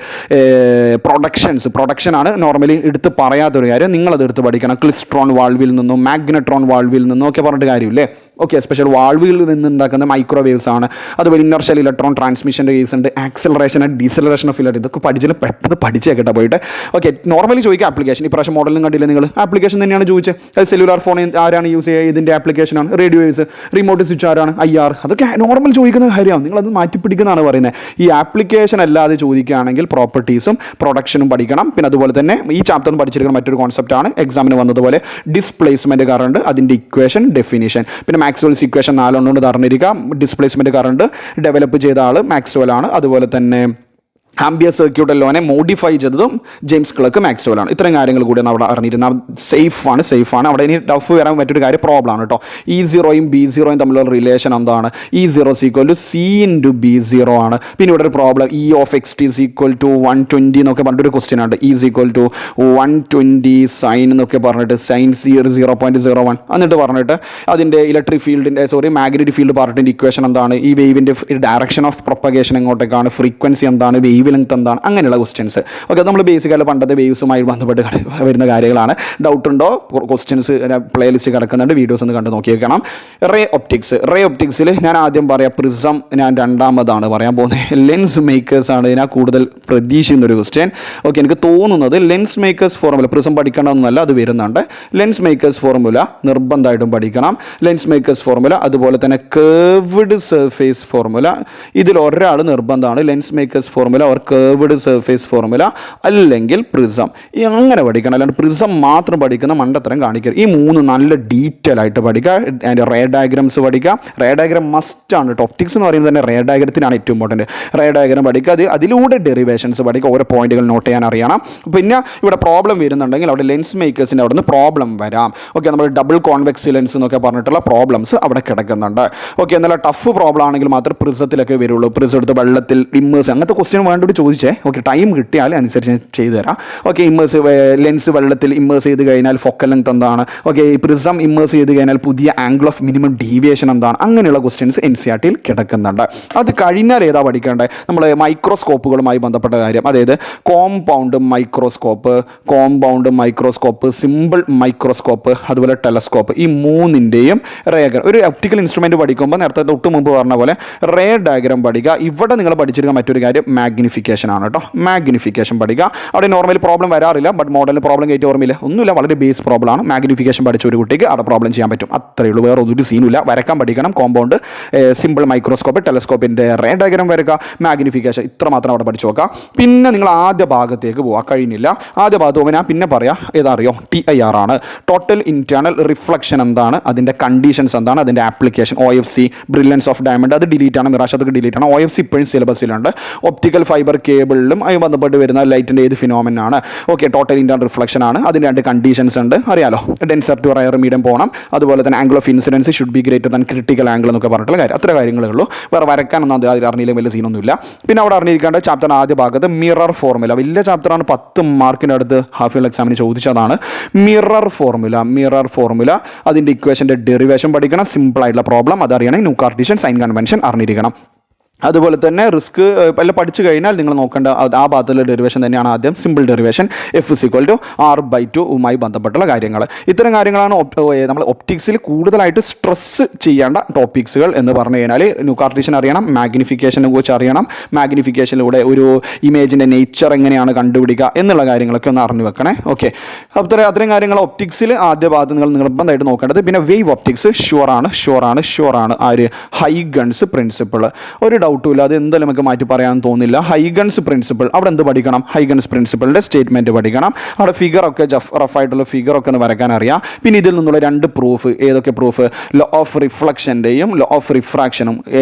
പ്രൊഡക്ഷനാണ് നോർമലി എടുത്ത് പറയാത്തൊരു കാര്യം. നിങ്ങളത് എടുത്ത് പഠിക്കണം. ക്ലിസ്ട്രോൺ വാൾവിൽ നിന്നും മാഗ്നട്രോൺ വാൾവിൽ നിന്നും ഒക്കെ പറഞ്ഞിട്ട് കാര്യമില്ലേ? ഓക്കെ, സ്പെഷ്യൽ വാൾവിൽ നിന്ന് ഉണ്ടാക്കുന്ന മൈക്രോവേവ്സ് ആണ്. അതുപോലെ ഇനർഷ്യൽ ഇലക്ട്രോൺ ട്രാൻസ്മിഷൻ്റെ കേസ് ഉണ്ട്. Acceleration and deceleration of electron. ഇതൊക്കെ പഠിച്ചാൽ പെട്ടെന്ന് പഠിച്ചേക്കട്ടെ പോയിട്ട്. ഓക്കെ, നോർമലി ചോദിക്കുക ആപ്ലിക്കേഷൻ. ഇപ്രാവശ്യം മോഡലും കണ്ടില്ല നിങ്ങൾ? ആപ്ലിക്കേഷൻ തന്നെയാണ് ചോദിച്ചത്. അത് സെല്ലുലാർ ഫോൺ ആരാണ് യൂസ് ചെയ്യുക? ഇതിൻ്റെ ആപ്ലിക്കേഷനാണ്. റേഡിയോ വേവ്സ്, റിമോട്ട് സ്വിച്ച് ആരാണ്? IR. അതൊക്കെ നോർമൽ ചോദിക്കുന്ന കാര്യമാണ്. നിങ്ങളത് മാറ്റിപ്പിടിക്കുന്നതാണ് പറയുന്നത്. ഈ ആപ്ലിക്കേഷൻ അല്ലാതെ ചോദിക്കുകയാണെങ്കിൽ പ്രോപ്പർട്ടീസും പ്രൊഡക്ഷനും പഠിക്കണം. പിന്നെ അതുപോലെ തന്നെ ഈ ചാപ്റ്ററിൽ പഠിച്ചിരിക്കുന്ന മറ്റൊരു കോൺസെപ്റ്റാണ് എക്സാമിന് വന്നതുപോലെ ഡിസ്പ്ലേസ്മെൻറ്റ് കറണ്ട്, അതിൻ്റെ ഇക്വേഷൻ, ഡെഫിനിഷൻ. പിന്നെ മാക്സ്വെൽസ് ഇക്വേഷൻ 4 കൊണ്ട് അറിഞ്ഞിരിക്കാം. ഡിസ്പ്ലേസ്മെൻറ്റ് കറണ്ട് ഡെവലപ്പ് ചെയ്ത ആൾ മാക്സ്വെൽ ആണ്. അതുപോലെ തന്നെ ആംബിയർ സർക്യൂട്ട് ലോനെ മോഡിഫൈ ചെയ്തതും ജെയിംസ് ക്ലർക്ക് മാക്സ്വെൽ ആണ്. ഇത്രയും കാര്യങ്ങൾ കൂടി അവിടെ അറിഞ്ഞിരുന്നത് സേഫാണ്. അവിടെ ഇനി ടഫ് വരാൻ പറ്റൊരു കാര്യം പ്രോബ്ലം ആണ് കേട്ടോ. E0യും B0യും തമ്മിലുള്ള റിലേഷൻ എന്താണ്? E0 C × B0 ആണ്. പിന്നെ ഇവിടെ ഒരു പ്രോബ്ലം E(x(t) = 120 എന്നൊക്കെ പറഞ്ഞിട്ടൊരു ക്വസ്റ്റ്യൻ ആണ്. E = 120 സൈൻ എന്നൊക്കെ പറഞ്ഞിട്ട് സൈൻ 0.01 എന്നിട്ട് പറഞ്ഞിട്ട് അതിൻ്റെ ഇലക്ട്രിക് ഫീൽഡിൻ്റെ മാഗ്നറ്റിക് ഫീൽഡ് പാർട്ടിൻ്റെ ഇക്വേഷൻ എന്താണ്? ഈ വേവിൻ്റെ ഡയറക്ഷൻ ഓഫ് പ്രൊപ്പഗേഷൻ എങ്ങോട്ടേക്കാണ്? ഫ്രീക്വൻസി എന്താണ്? വേവ് വേവ് ലെങ്ത് എന്താണ്, അങ്ങനെയുള്ള ക്വസ്റ്റ്യൻസ്. ഓക്കെ, നമ്മൾ ബേസിക്കായിട്ട് പണ്ടത്തെ വേവ്സുമായി ബന്ധപ്പെട്ട് വരുന്ന കാര്യങ്ങളാണ്. ഡൗട്ട് ഉണ്ടോ? ക്വസ്റ്റ്യൻസ് പ്ലേലിസ്റ്റ് കിടക്കുന്നുണ്ട്, വീഡിയോസ് ഒന്ന് കണ്ട് നോക്കി വെക്കണം. റേ ഒപ്റ്റിക്സിൽ ഞാൻ ആദ്യം പറയാം പ്രിസം, ഞാൻ രണ്ടാമതാണ് പറയാൻ പോകുന്നത്. ലെൻസ് മേക്കേഴ്സ് ആണ് ഞാൻ കൂടുതൽ പ്രതീക്ഷിക്കുന്ന ഒരു ക്വസ്റ്റ്യൻ. ഓക്കെ, എനിക്ക് തോന്നുന്നത് ലെൻസ് മേക്കേഴ്സ് ഫോർമുല, പ്രിസം പഠിക്കണമെന്നല്ല, അത് വരുന്നുണ്ട്. ലെൻസ് മേക്കേഴ്സ് ഫോർമുല നിർബന്ധമായിട്ടും പഠിക്കണം. ലെൻസ് മേക്കേഴ്സ് ഫോർമുല, അതുപോലെ തന്നെ കേർവ്ഡ് സർഫേസ് ഫോർമുല, ഇതിൽ ഒരാൾ നിർബന്ധമാണ്. Lens makers formula or curved surface formula അല്ലെങ്കിൽ പ്രിസം, അങ്ങനെ പഠിക്കണം. അല്ലാണ്ട് പ്രിസം മാത്രം പഠിക്കുന്ന മണ്ടത്തരം കാണിക്കരുത്. ഈ മൂന്ന് നല്ല ഡീറ്റെയിൽ ആയിട്ട് പഠിക്കുക. അതിൻ്റെ റേ ഡയഗ്രംസ് പഠിക്കുക. റേ ഡയഗ്രം മസ്റ്റ് ആണ്. ഒപ്റ്റിക്സ് എന്ന് പറയുന്നത് തന്നെ റേ ഡയഗ്രത്തിനാണ് ഏറ്റവും ഇമ്പോർട്ടൻറ്റ്. റേ ഡയഗ്രം പഠിക്കുക, അതിലൂടെ ഡെറിവേഷൻസ് പഠിക്കുക, ഓരോ പോയിന്റുകൾ നോട്ട് ചെയ്യാൻ അറിയണം. പിന്നെ ഇവിടെ പ്രോബ്ലം വരുന്നുണ്ടെങ്കിൽ അവിടെ ലെൻസ് മേക്കേഴ്സിൻ്റെ അവിടെ നിന്ന് പ്രോബ്ലം വരാം. ഓക്കെ, നമ്മൾ ഡബിൾ കോൺവെക്സ് ലെൻസ് എന്നൊക്കെ പറഞ്ഞിട്ടുള്ള പ്രോബ്ലംസ് അവിടെ കിടക്കുന്നുണ്ട്. ഓക്കെ, എന്നാൽ ടഫ് പ്രോബ്ലം ആണെങ്കിൽ മാത്രം പ്രിസത്തിലൊക്കെ വരുള്ളൂ. പ്രിസം എടുത്ത് വെള്ളത്തിൽ ഇമ്മേഴ്സ്, അങ്ങനത്തെ ക്വസ്റ്റ്യൻ വേണ്ടോട് ചോദിച്ചേ. ഓക്കെ, ടൈം കിട്ടിയാൽ അനുസരിച്ച് ചെയ്തു തരാം. ഓക്കെ, ലെൻസ് വെള്ളത്തിൽ ഇമ്മേഴ്സ് ചെയ്ത് കഴിഞ്ഞാൽ ഫോക്കൽ ലെങ്ത് എന്താണ്? ഓക്കെ, ഈ പ്രിസം ഇമ്മേഴ്സ് ചെയ്ത് കഴിഞ്ഞാൽ പുതിയ ആംഗിൾ ഓഫ് മിനിമം ഡീവിയേഷൻ എന്താണ്? അങ്ങനെയുള്ള ക്വസ്റ്റ്യൻസ് NCERT-യിൽ കിടക്കുന്നുണ്ട്. അത് കഴിഞ്ഞാൽ ഏതാ പഠിക്കേണ്ടത്? നമ്മൾ മൈക്രോസ്കോപ്പുകളുമായി ബന്ധപ്പെട്ട കാര്യം, അതായത് കോമ്പൗണ്ട് മൈക്രോസ്കോപ്പ്, സിമ്പിൾ മൈക്രോസ്കോപ്പ്, അതുപോലെ ടെലസ്കോപ്പ്, ഈ മൂന്നിൻ്റെയും റേ ഒരു ഒപ്റ്റിക്കൽ ഇൻസ്ട്രുമെൻറ്റ് പഠിക്കുമ്പോൾ നേരത്തെ തൊട്ട് മുമ്പ് പറഞ്ഞ പോലെ റേ ഡയഗ്രം പഠിക്കുക. ഇവിടെ നിങ്ങൾ പഠിച്ചിരിക്കുന്ന മറ്റൊരു കാര്യം മാഗ്നിഫിക്കേഷൻ ആണ് കേട്ടോ. മാഗ്നിഫിക്കേഷൻ പഠിക്കുക. അവിടെ നോർമലി പ്രോബ്ലം വരാറില്ല, ബട്ട് മോഡലിൽ പ്രോബ്ലം കയറ്റി ഓർമ്മയില്ല, ഒന്നുമില്ല, വളരെ ബേസ് പ്രോബ്ലം ആണ്. മാഗ്നിഫിക്കേഷൻ പഠിച്ച ഒരു കുട്ടിക്ക് അവിടെ പ്രോബ്ലം ചെയ്യാൻ പറ്റും, അത്രയേ ഉള്ളൂ. വേറെ ഒരു സീനുമില്ല. വരക്കാൻ പഠിക്കണം. കോമ്പൗണ്ട്, സിമ്പിൾ മൈക്രോസ്കോപ്പ്, ടെലസ്കോപ്പിൻ്റെ റേ ഡയഗ്രം വരക്കുക, മാഗ്നിഫിക്കേഷൻ, ഇത്ര മാത്രം അവിടെ പഠിച്ചു നോക്കുക. പിന്നെ നിങ്ങൾ ആദ്യ ഭാഗത്തേക്ക് പോവുക. കഴിഞ്ഞില്ല, ആദ്യ ഭാഗത്ത് പോകുമ്പോൾ ഞാൻ പിന്നെ പറയാം, ഏതാ അറിയോ? TIR ആണ്. ടോട്ടൽ ഇൻറ്റേർണൽ റിഫ്ലക്ഷൻ എന്താണ്, അതിൻ്റെ കണ്ടീഷൻസ് എന്താണ്, അതിൻ്റെ application, OFC, brilliance of diamond, അത് ഡിലീറ്റ് ആണ്. മിറാഷ് അതൊക്കെ ഡിലീറ്റ് ആണ്. OFC ഇപ്പോഴും സിലബസിലുണ്ട്. ഒപ്റ്റിക്കൽ ഫൈബർ കേബിളിലും അതിന് ബന്ധപ്പെട്ട് വരുന്ന ലൈറ്റിൻ്റെ ഏത് ഫിനോമിനാണ്? ഓക്കെ, ടോട്ടൽ ഇൻറ്റേർണൽ റിഫ്ലക്ഷൻ ആണ്. അതിൻ്റെ 2 കണ്ടീഷൻസ് ഉണ്ട്, അറിയാലോ. ഡെൻസർ ടു റയർ മീഡിയം പോകണം. അതുപോലെ തന്നെ angle of incidence should be greater than critical angle എന്നൊക്കെ പറഞ്ഞിട്ടുള്ള കാര്യം. അത്ര കാര്യങ്ങളേ ഉള്ളൂ. വേറെ വരക്കാനൊന്നും അത് അറിഞ്ഞില്ല, വലിയ സീനൊന്നുമില്ല. പിന്നെ അവിടെ അറിഞ്ഞിരിക്കേണ്ട ചാപ്റ്റർ ആദ്യ ഭാഗത്ത് മിറർ ഫോർമുല, വലിയ ചാപ്റ്ററാണ്, 10 മാർക്കിൻ്റെ അടുത്ത് ഹാഫ് ഇയർ എക്സാമിന് ചോദിച്ചതാണ്. മിറർ ഫോർമുല, അതിൻ്റെ ഇക്വേഷൻ്റെ ഡെറിവേഷൻ പഠിക്കണം. സിമ്പിൾ ആയിട്ടുള്ള പ്രോബ്ലം അതറിയണം. ന്യൂ കാർട്ടീഷ്യൻ സൈൻ കൺവെൻഷൻ അറിഞ്ഞിരിക്കണം. അതുപോലെ തന്നെ റിസ്ക് എല്ലാം പഠിച്ചു കഴിഞ്ഞാൽ നിങ്ങൾ നോക്കേണ്ട ആ ഭാഗത്തുള്ള ഡെറിവേഷൻ തന്നെയാണ് ആദ്യം. സിമ്പിൾ ഡെറിവേഷൻ, F=R/2 ബന്ധപ്പെട്ടുള്ള കാര്യങ്ങൾ. ഇത്തരം കാര്യങ്ങളാണ് നമ്മൾ ഒപ്റ്റിക്സിൽ കൂടുതലായിട്ട് സ്ട്രെസ് ചെയ്യേണ്ട ടോപ്പിക്സുകൾ എന്ന് പറഞ്ഞു കഴിഞ്ഞാൽ. ന്യൂ കാർട്ടീഷ്യൻ അറിയണം, മാഗ്നിഫിക്കേഷനെ കുറിച്ച് അറിയണം, മാഗ്നിഫിക്കേഷനിലൂടെ ഒരു ഇമേജിൻ്റെ നേച്ചർ എങ്ങനെയാണ് കണ്ടുപിടിക്കുക എന്നുള്ള കാര്യങ്ങളൊക്കെ ഒന്ന് അറിഞ്ഞു വെക്കണേ. ഓക്കെ, അത്രയും കാര്യങ്ങൾ ഒപ്റ്റിക്സിൽ ആദ്യ ഭാഗത്ത് നിങ്ങൾ നിർബന്ധമായിട്ട് നോക്കേണ്ടത്. പിന്നെ വേവ് ഒപ്റ്റിക്സ് ഷുവറാണ്. ആര്? Huygens principle. ഒരു ഡൗട്ടുമില്ല, അത് എന്തായാലും നമുക്ക് മാറ്റി പറയാൻ തോന്നില്ല. ഹൈഗൺസ് പ്രിൻസിപ്പിൾ, അവിടെ എന്ത് പഠിക്കണം? ഹൈഗൺസ് പ്രിൻസിപ്പിളിൻ്റെ സ്റ്റേറ്റ്മെൻറ്റ് പഠിക്കണം. അവിടെ ഫിഗറൊക്കെ റഫായിട്ടുള്ള ഫിഗറൊക്കെ ഒന്ന് വരയ്ക്കാൻ അറിയാം. പിന്നെ ഇതിൽ നിന്നുള്ള 2 പ്രൂഫ്, ഏതൊക്കെ പ്രൂഫ്? ലോ ഓഫ് റിഫ്ലക്ഷൻ്റെയും ലോ ഓഫ് റിഫ്രാക്ഷനും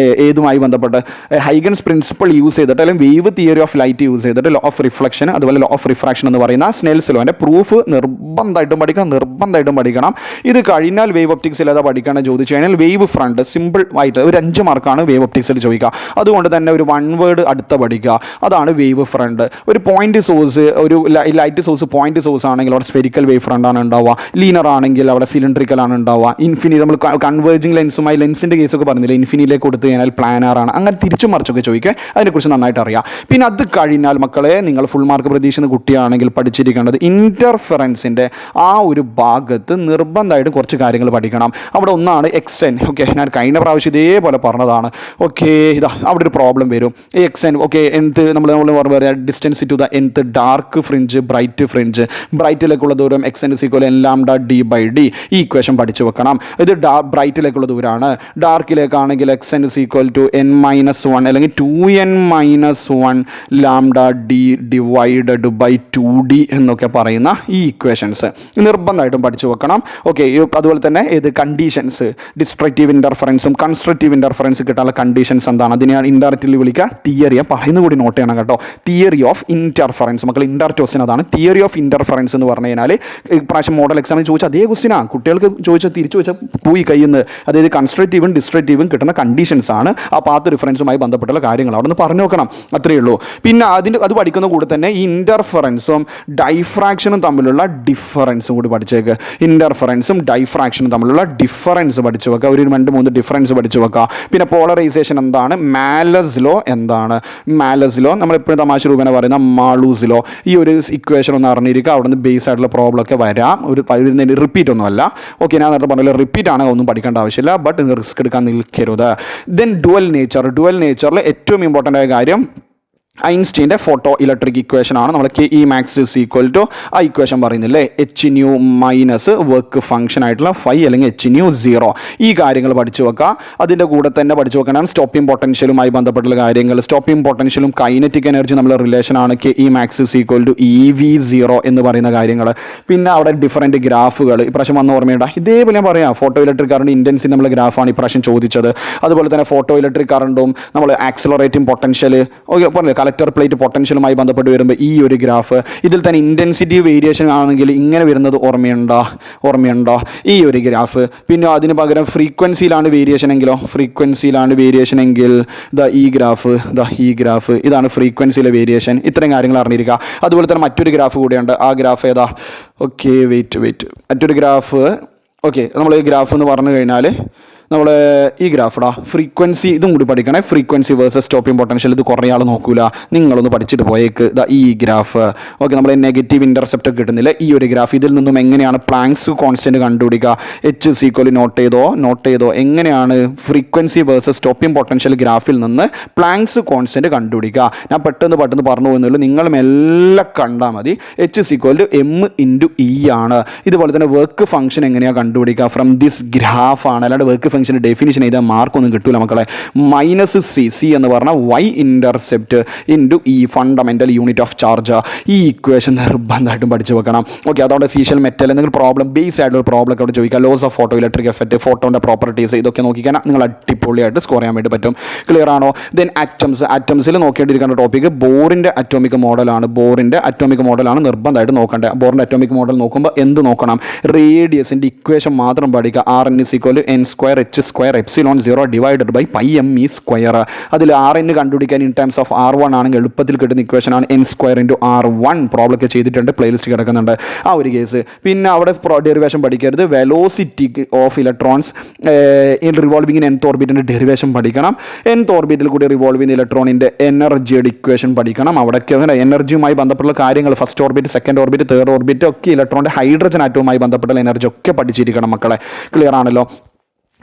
ഏതുമായി ബന്ധപ്പെട്ട് ഹൈഗൺസ് പ്രിൻസിപ്പിൾ യൂസ് ചെയ്തിട്ട്, അല്ലെങ്കിൽ wave theory of light use ചെയ്തിട്ട് ലോ ഓഫ് റിഫ്ലക്ഷൻ, അതുപോലെ ലോ ഓഫ് റിഫ്രാക്ഷൻ എന്ന് പറയുന്ന സ്നെൽസ് ലോൻ്റെ പ്രൂഫ് നിർബന്ധമായിട്ടും പഠിക്കണം. ഇത് കഴിഞ്ഞാൽ വേവ് ഒപ്റ്റിക്സിൽ ഏതാ പഠിക്കണം ചോദിച്ചു കഴിഞ്ഞാൽ വേവ് ഫ്രണ്ട്, സിമ്പിൾ ആയിട്ട് ഒരു 5 മാർക്കാണ് വേവ് ഒപ്റ്റിക്സിൽ ചോദിക്കുക. അതുകൊണ്ട് തന്നെ ഒരു 1 വേർഡ് അടുത്ത പഠിക്കുക, അതാണ് വേവ് ഫ്രണ്ട്. ഒരു പോയിന്റ് സോഴ്സ്, ഒരു ലൈറ്റ് സോഴ്സ് പോയിന്റ് സോഴ്സ് ആണെങ്കിൽ അവിടെ സ്ഫെരിക്കൽ വേവ് ഫ്രണ്ട് ആണ് ഉണ്ടാവുക. ലീനർ ആണെങ്കിൽ അവിടെ സിലിണ്ടറിക്കൽ ആണ് ഉണ്ടാവുക. ഇൻഫിനിറ്റ്, നമ്മൾ കൺവേർജിങ് ലെൻസുമായി ലെൻസിൻ്റെ കേസൊക്കെ പറഞ്ഞില്ല, ഇൻഫിനിറ്റിലേക്ക് കൊടുത്തു കഴിഞ്ഞാൽ പ്ലാനാർ ആണ്. അങ്ങനെ തിരിച്ചും മറിച്ചൊക്കെ ചോദിക്കുക, അതിനെക്കുറിച്ച് നന്നായിട്ട് അറിയാം. പിന്നെ അത് കഴിഞ്ഞാൽ മക്കളെ, നിങ്ങൾ ഫുൾ മാർക്ക് പ്രതീക്ഷിക്കുന്ന കുട്ടിയാണെങ്കിൽ പഠിച്ചിരിക്കേണ്ടത് ഇൻ്റർഫെറൻസിൻ്റെ ആ ഒരു ഭാഗത്ത് നിർബന്ധമായിട്ടും കുറച്ച് കാര്യങ്ങൾ പഠിക്കണം. അവിടെ ഒന്നാണ് XN. ഓക്കെ, ഞാൻ കഴിഞ്ഞ പ്രാവശ്യം ഇതേപോലെ പറഞ്ഞതാണ്. ഓക്കെ, ഇതാ അവിടെ ഒരു പ്രോബ്ലം വരും. XN, ഓക്കെ, നമ്മൾ പറയാം distance to the nth dark fringe, bright fringe, ബ്രൈറ്റിലേക്കുള്ള ദൂരം XN = λ/d/d. ഈ ഇക്വേഷൻ പഠിച്ചു വെക്കണം. ഇത് ബ്രൈറ്റിലേക്കുള്ള ദൂരമാണ്. ഡാർക്കിലേക്കാണെങ്കിൽ XN = n-1 അല്ലെങ്കിൽ 2n-1 λd/2d എന്നൊക്കെ പറയുന്ന ഈ ഇക്വേഷൻസ് നിർബന്ധമായിട്ടും പഠിച്ചു വെക്കണം. ഓക്കെ, അതുപോലെ തന്നെ ഇത് കണ്ടീഷൻസ്, ഡിസ്ട്രക്റ്റീവ് ഇൻ്റർഫറൻസും കൺസ്ട്രക്റ്റീവ് ഇൻ്റർഫറൻസ് കിട്ടാനുള്ള കണ്ടീഷൻസ് എന്താണ്, അതിനെയാണ് ഇൻഡയറക്റ്റ്ലി വിളിക്കുക തിയറി. പറയുന്നത് കൂടി നോട്ട് ചെയ്യണം കേട്ടോ. തിയറി ഓഫ് ഇൻ്റർഫറൻസ്, മക്കൾ ഇൻ്റർടോസിന് അതാണ് തിയറി ഓഫ് ഇൻ്റർഫറൻസ് എന്ന് പറഞ്ഞു കഴിഞ്ഞാൽ. ഇപ്രാവശ്യം മോഡൽ എക്സാമിൽ ചോദിച്ചാൽ അതേ ക്വസ്റ്റിനാണ്, കുട്ടികൾക്ക് ചോദിച്ചാൽ തിരിച്ചു വെച്ചാൽ പോയി കയ്യുന്നത്. അതായത് കൺസ്ട്രക്റ്റീവും ഡിസ്ട്രക്റ്റീവും കിട്ടുന്ന കണ്ടീഷൻസ് ആണ്. ആ പാത്ത് റിഫറൻസുമായി ബന്ധപ്പെട്ടുള്ള കാര്യങ്ങൾ അവിടെ നിന്ന് പറഞ്ഞു നോക്കണം, അത്രയേ ഉള്ളൂ. പിന്നെ അത് പഠിക്കുന്ന കൂടെ തന്നെ ഈ ഇൻ്റർഫറൻസും ഡൈഫ്രാക്ഷനും തമ്മിലുള്ള ഡിഫറൻസും കൂടി പഠിച്ചേക്ക്. ഇൻ്റർഫറൻസും ഡൈഫ്രാക്ഷനും തമ്മിലുള്ള ഡിഫറൻസ് പഠിച്ചു വെക്കുക. ഒരു 2-3 ഡിഫറൻസ് പഠിച്ചു വെക്കുക. പിന്നെ പോളറൈസേഷൻ എന്താണ്, മാലസ് ലോ എന്താണ്? മാലസ് ലോ നമ്മളെപ്പോഴും തമാശ രൂപേണ പറയുന്ന മാളൂസ് ലോ. ഈ ഒരു ഇക്വേഷൻ ഒന്ന് അറിഞ്ഞിരിക്കുക. അവിടെ നിന്ന് ബേസ് ആയിട്ടുള്ള പ്രോബ്ലം ഒക്കെ വരാം. ഒരു റിപ്പീറ്റ് ഒന്നുമല്ല. ഓക്കെ, ഞാൻ നേരത്തെ പറഞ്ഞല്ലോ റിപ്പീറ്റ് ആണ്, ഒന്നും പഠിക്കേണ്ട ആവശ്യമില്ല. ബട്ട് റിസ്ക് എടുക്കാൻ നിൽക്കരുത്. ദെൻ ഡുവൽ നേച്ചറിൽ ഏറ്റവും ഇമ്പോർട്ടൻ്റ് ആയ കാര്യം ഐൻസ്റ്റീൻ്റെ ഫോട്ടോ ഇലക്ട്രിക് ഇക്വേഷൻ ആണ്. നമ്മൾ K E max is equal to ആ ഇക്വേഷൻ പറയുന്നില്ലേ, h nu minus work function ആയിട്ടുള്ള ഫൈ അല്ലെങ്കിൽ എച്ച് ന്യൂ 0. ഈ കാര്യങ്ങൾ പഠിച്ചു വെക്കുക. അതിൻ്റെ കൂടെ തന്നെ പഠിച്ചു വെക്കണം സ്റ്റോപ്പിംഗ് പൊട്ടൻഷ്യലുമായി ബന്ധപ്പെട്ടുള്ള കാര്യങ്ങൾ. സ്റ്റോപ്പിംഗ് പൊട്ടൻഷ്യലും കൈനറ്റിക് എനർജി നമ്മൾ റിലേഷൻ ആണ് K E max is equal to EV0 എന്ന് പറയുന്ന കാര്യങ്ങൾ. പിന്നെ അവിടെ ഡിഫറൻറ്റ് ഗ്രാഫുകൾ ഇപ്രാവശ്യം വന്ന ഓർമ്മയുണ്ട. ഇതേപോലെ ഞാൻ പറയാം, ഫോട്ടോ ഇലക്ട്രിക് കറണ്ട് ഇൻറ്റൻസിറ്റി നമ്മൾ ഗ്രാഫാണ് ഇപ്രാവശ്യം ചോദിച്ചത്. അതുപോലെ തന്നെ ഫോട്ടോ ഇലക്ട്രിക് കറണ്ടും നമ്മൾ ആക്സിലറേറ്റിംഗ് പൊട്ടൻഷ്യൽ പറഞ്ഞില്ല, കളക്ടർ പ്ലേറ്റ് പൊട്ടൻഷ്യലുമായി ബന്ധപ്പെട്ട് വരുമ്പോൾ ഈ ഒരു ഗ്രാഫ്. ഇതിൽ തന്നെ ഇൻറ്റൻസിറ്റി വേരിയേഷൻ ആണെങ്കിൽ ഇങ്ങനെ വരുന്നത് ഓർമ്മയുണ്ടോ? ഈ ഒരു ഗ്രാഫ്. പിന്നെ അതിന് പകരം ഫ്രീക്വൻസിയിലാണ് വേരിയേഷൻ എങ്കിൽ ഈ ഗ്രാഫ് ഇതാണ് ഫ്രീക്വൻസിയിലെ വേരിയേഷൻ. ഇത്രയും കാര്യങ്ങൾ അറിഞ്ഞിരിക്കുക. അതുപോലെ തന്നെ മറ്റൊരു ഗ്രാഫ് കൂടിയുണ്ട്. ആ ഗ്രാഫ് ഏതാ? ഓക്കെ, വെയിറ്റ് മറ്റൊരു ഗ്രാഫ്. ഓക്കെ, നമ്മൾ ഈ ഗ്രാഫ് എന്ന് പറഞ്ഞു കഴിഞ്ഞാൽ നമ്മൾ ഈ ഗ്രാഫിടാ ഫ്രീക്വൻസി ഇതും കൂടി പഠിക്കണേ. Frequency versus stopping potential. ഇത് കുറേ ആൾ നോക്കൂല, നിങ്ങളൊന്ന് പഠിച്ചിട്ട് പോയേക്ക്. ഈ ഗ്രാഫ്. ഓക്കെ, നമ്മൾ നെഗറ്റീവ് ഇൻ്റർസെപ്റ്റ് കിട്ടുന്നില്ല. ഈ ഒരു ഗ്രാഫ്. ഇതിൽ നിന്നും എങ്ങനെയാണ് പ്ലാങ്ക്സ് കോൺസ്റ്റൻറ്റ് കണ്ടുപിടിക്കുക? എച്ച് ഇസ് ഈക്വൽ നോട്ട് ചെയ്തോ എങ്ങനെയാണ് ഫ്രീക്വൻസി വേഴ്സസ് സ്റ്റോപ്പിംഗ് പൊട്ടൻഷ്യൽ ഗ്രാഫിൽ നിന്ന് പ്ലാങ്ക്സ് കോൺസ്റ്റൻറ്റ് കണ്ടുപിടിക്കുക? ഞാൻ പെട്ടെന്ന് പറഞ്ഞു പോകുന്നുള്ളൂ, നിങ്ങൾ മെല്ലെ കണ്ടാൽ മതി. H is equal to M/E ആണ്. ഇതുപോലെ തന്നെ വർക്ക് ഫംഗ്ഷൻ എങ്ങനെയാണ് കണ്ടുപിടിക്കുക? ഫ്രം ദിസ് ഗ്രാഫ് ആണ്. അല്ലാണ്ട് വർക്ക് ഫംഗ്ഷൻ്റെ ഡെഫിനിഷൻ ചെയ്താൽ മാർക്കൊന്നും കിട്ടൂല മക്കളെ. -C എന്ന് പറഞ്ഞാൽ Y ഇൻ്റർസെപ്റ്റ് ഇൻറ്റു ഈ ഫണ്ടമെൻ്റൽ യൂണിറ്റ് ഓഫ് ചാർജ്. ഈ ഇക്വേഷൻ നിർബന്ധമായിട്ടും പഠിച്ചു വെക്കണം. ഓക്കെ, അതോടെ സീഷ്യൽ മെറ്റൽ എന്തെങ്കിലും പ്രോബ്ലം ബേസ് ആയിട്ടുള്ള പ്രോബ്ലം ഒക്കെ അവിടെ ചോദിക്കുക. Laws of photoelectric effect, ഫോട്ടോൻ്റെ പ്രോപ്പർട്ടീസ്, ഇതൊക്കെ നോക്കിക്കാൻ നിങ്ങൾ അടിപൊളിയായിട്ട് സ്കോർ ചെയ്യാൻ വേണ്ടി പറ്റും. ക്ലിയർ ആണോ? ദെൻ ആറ്റംസിൽ നോക്കേണ്ടിയിരിക്കുന്ന ടോപ്പിക് ബോറിൻ്റെ അറ്റോമിക് മോഡലാണ്. നിർബന്ധമായിട്ട് നോക്കേണ്ടത്. ബോറിൻ്റെ അറ്റോമിക് മോഡൽ നോക്കുമ്പോൾ എന്ത് നോക്കണം? റേഡിയസിൻ്റെ ഇക്വേഷൻ മാത്രം പഠിക്കുക. Rn = n² h² ε0 divided by πme². അതിൽ Rn കണ്ടുപിടിക്കാൻ ഇൻ ടൈംസ് ഓഫ് R1 ആണെങ്കിൽ എളുപ്പത്തിൽ കിട്ടുന്ന ഇക്വേഷൻ ആണ് n² × R1. പ്രോബ്ലം ഒക്കെ ചെയ്തിട്ടുണ്ട്, പ്ലേലിസ്റ്റ് കിടക്കുന്നുണ്ട് ആ ഒരു കേസ്. പിന്നെ അവിടെ ഡെറിവേഷൻ പഠിക്കരുത്. Velocity of electrons in revolving in nth ഓർബിറ്റിൻ്റെ ഡെറിവേഷൻ പഠിക്കണം. nth ഓർബിറ്റിൽ കൂടി റിവോൾവ് ചെയ്യുന്ന ഇലക്ട്രോണിൻ്റെ എനർജിയുടെ ഇക്വേഷൻ പഠിക്കണം. അവിടേക്ക് എനർജിയുമായി ബന്ധപ്പെട്ടുള്ള കാര്യങ്ങൾ first orbit, second orbit, third orbit ഒക്കെ ഇലക്ട്രോണിൻ്റെ ഹൈഡ്രജൻ ആറ്റവുമായി ബന്ധപ്പെട്ടുള്ള എനർജി ഒക്കെ പഠിച്ചിരിക്കണം മക്കളെ. ക്ലിയർ ആണല്ലോ?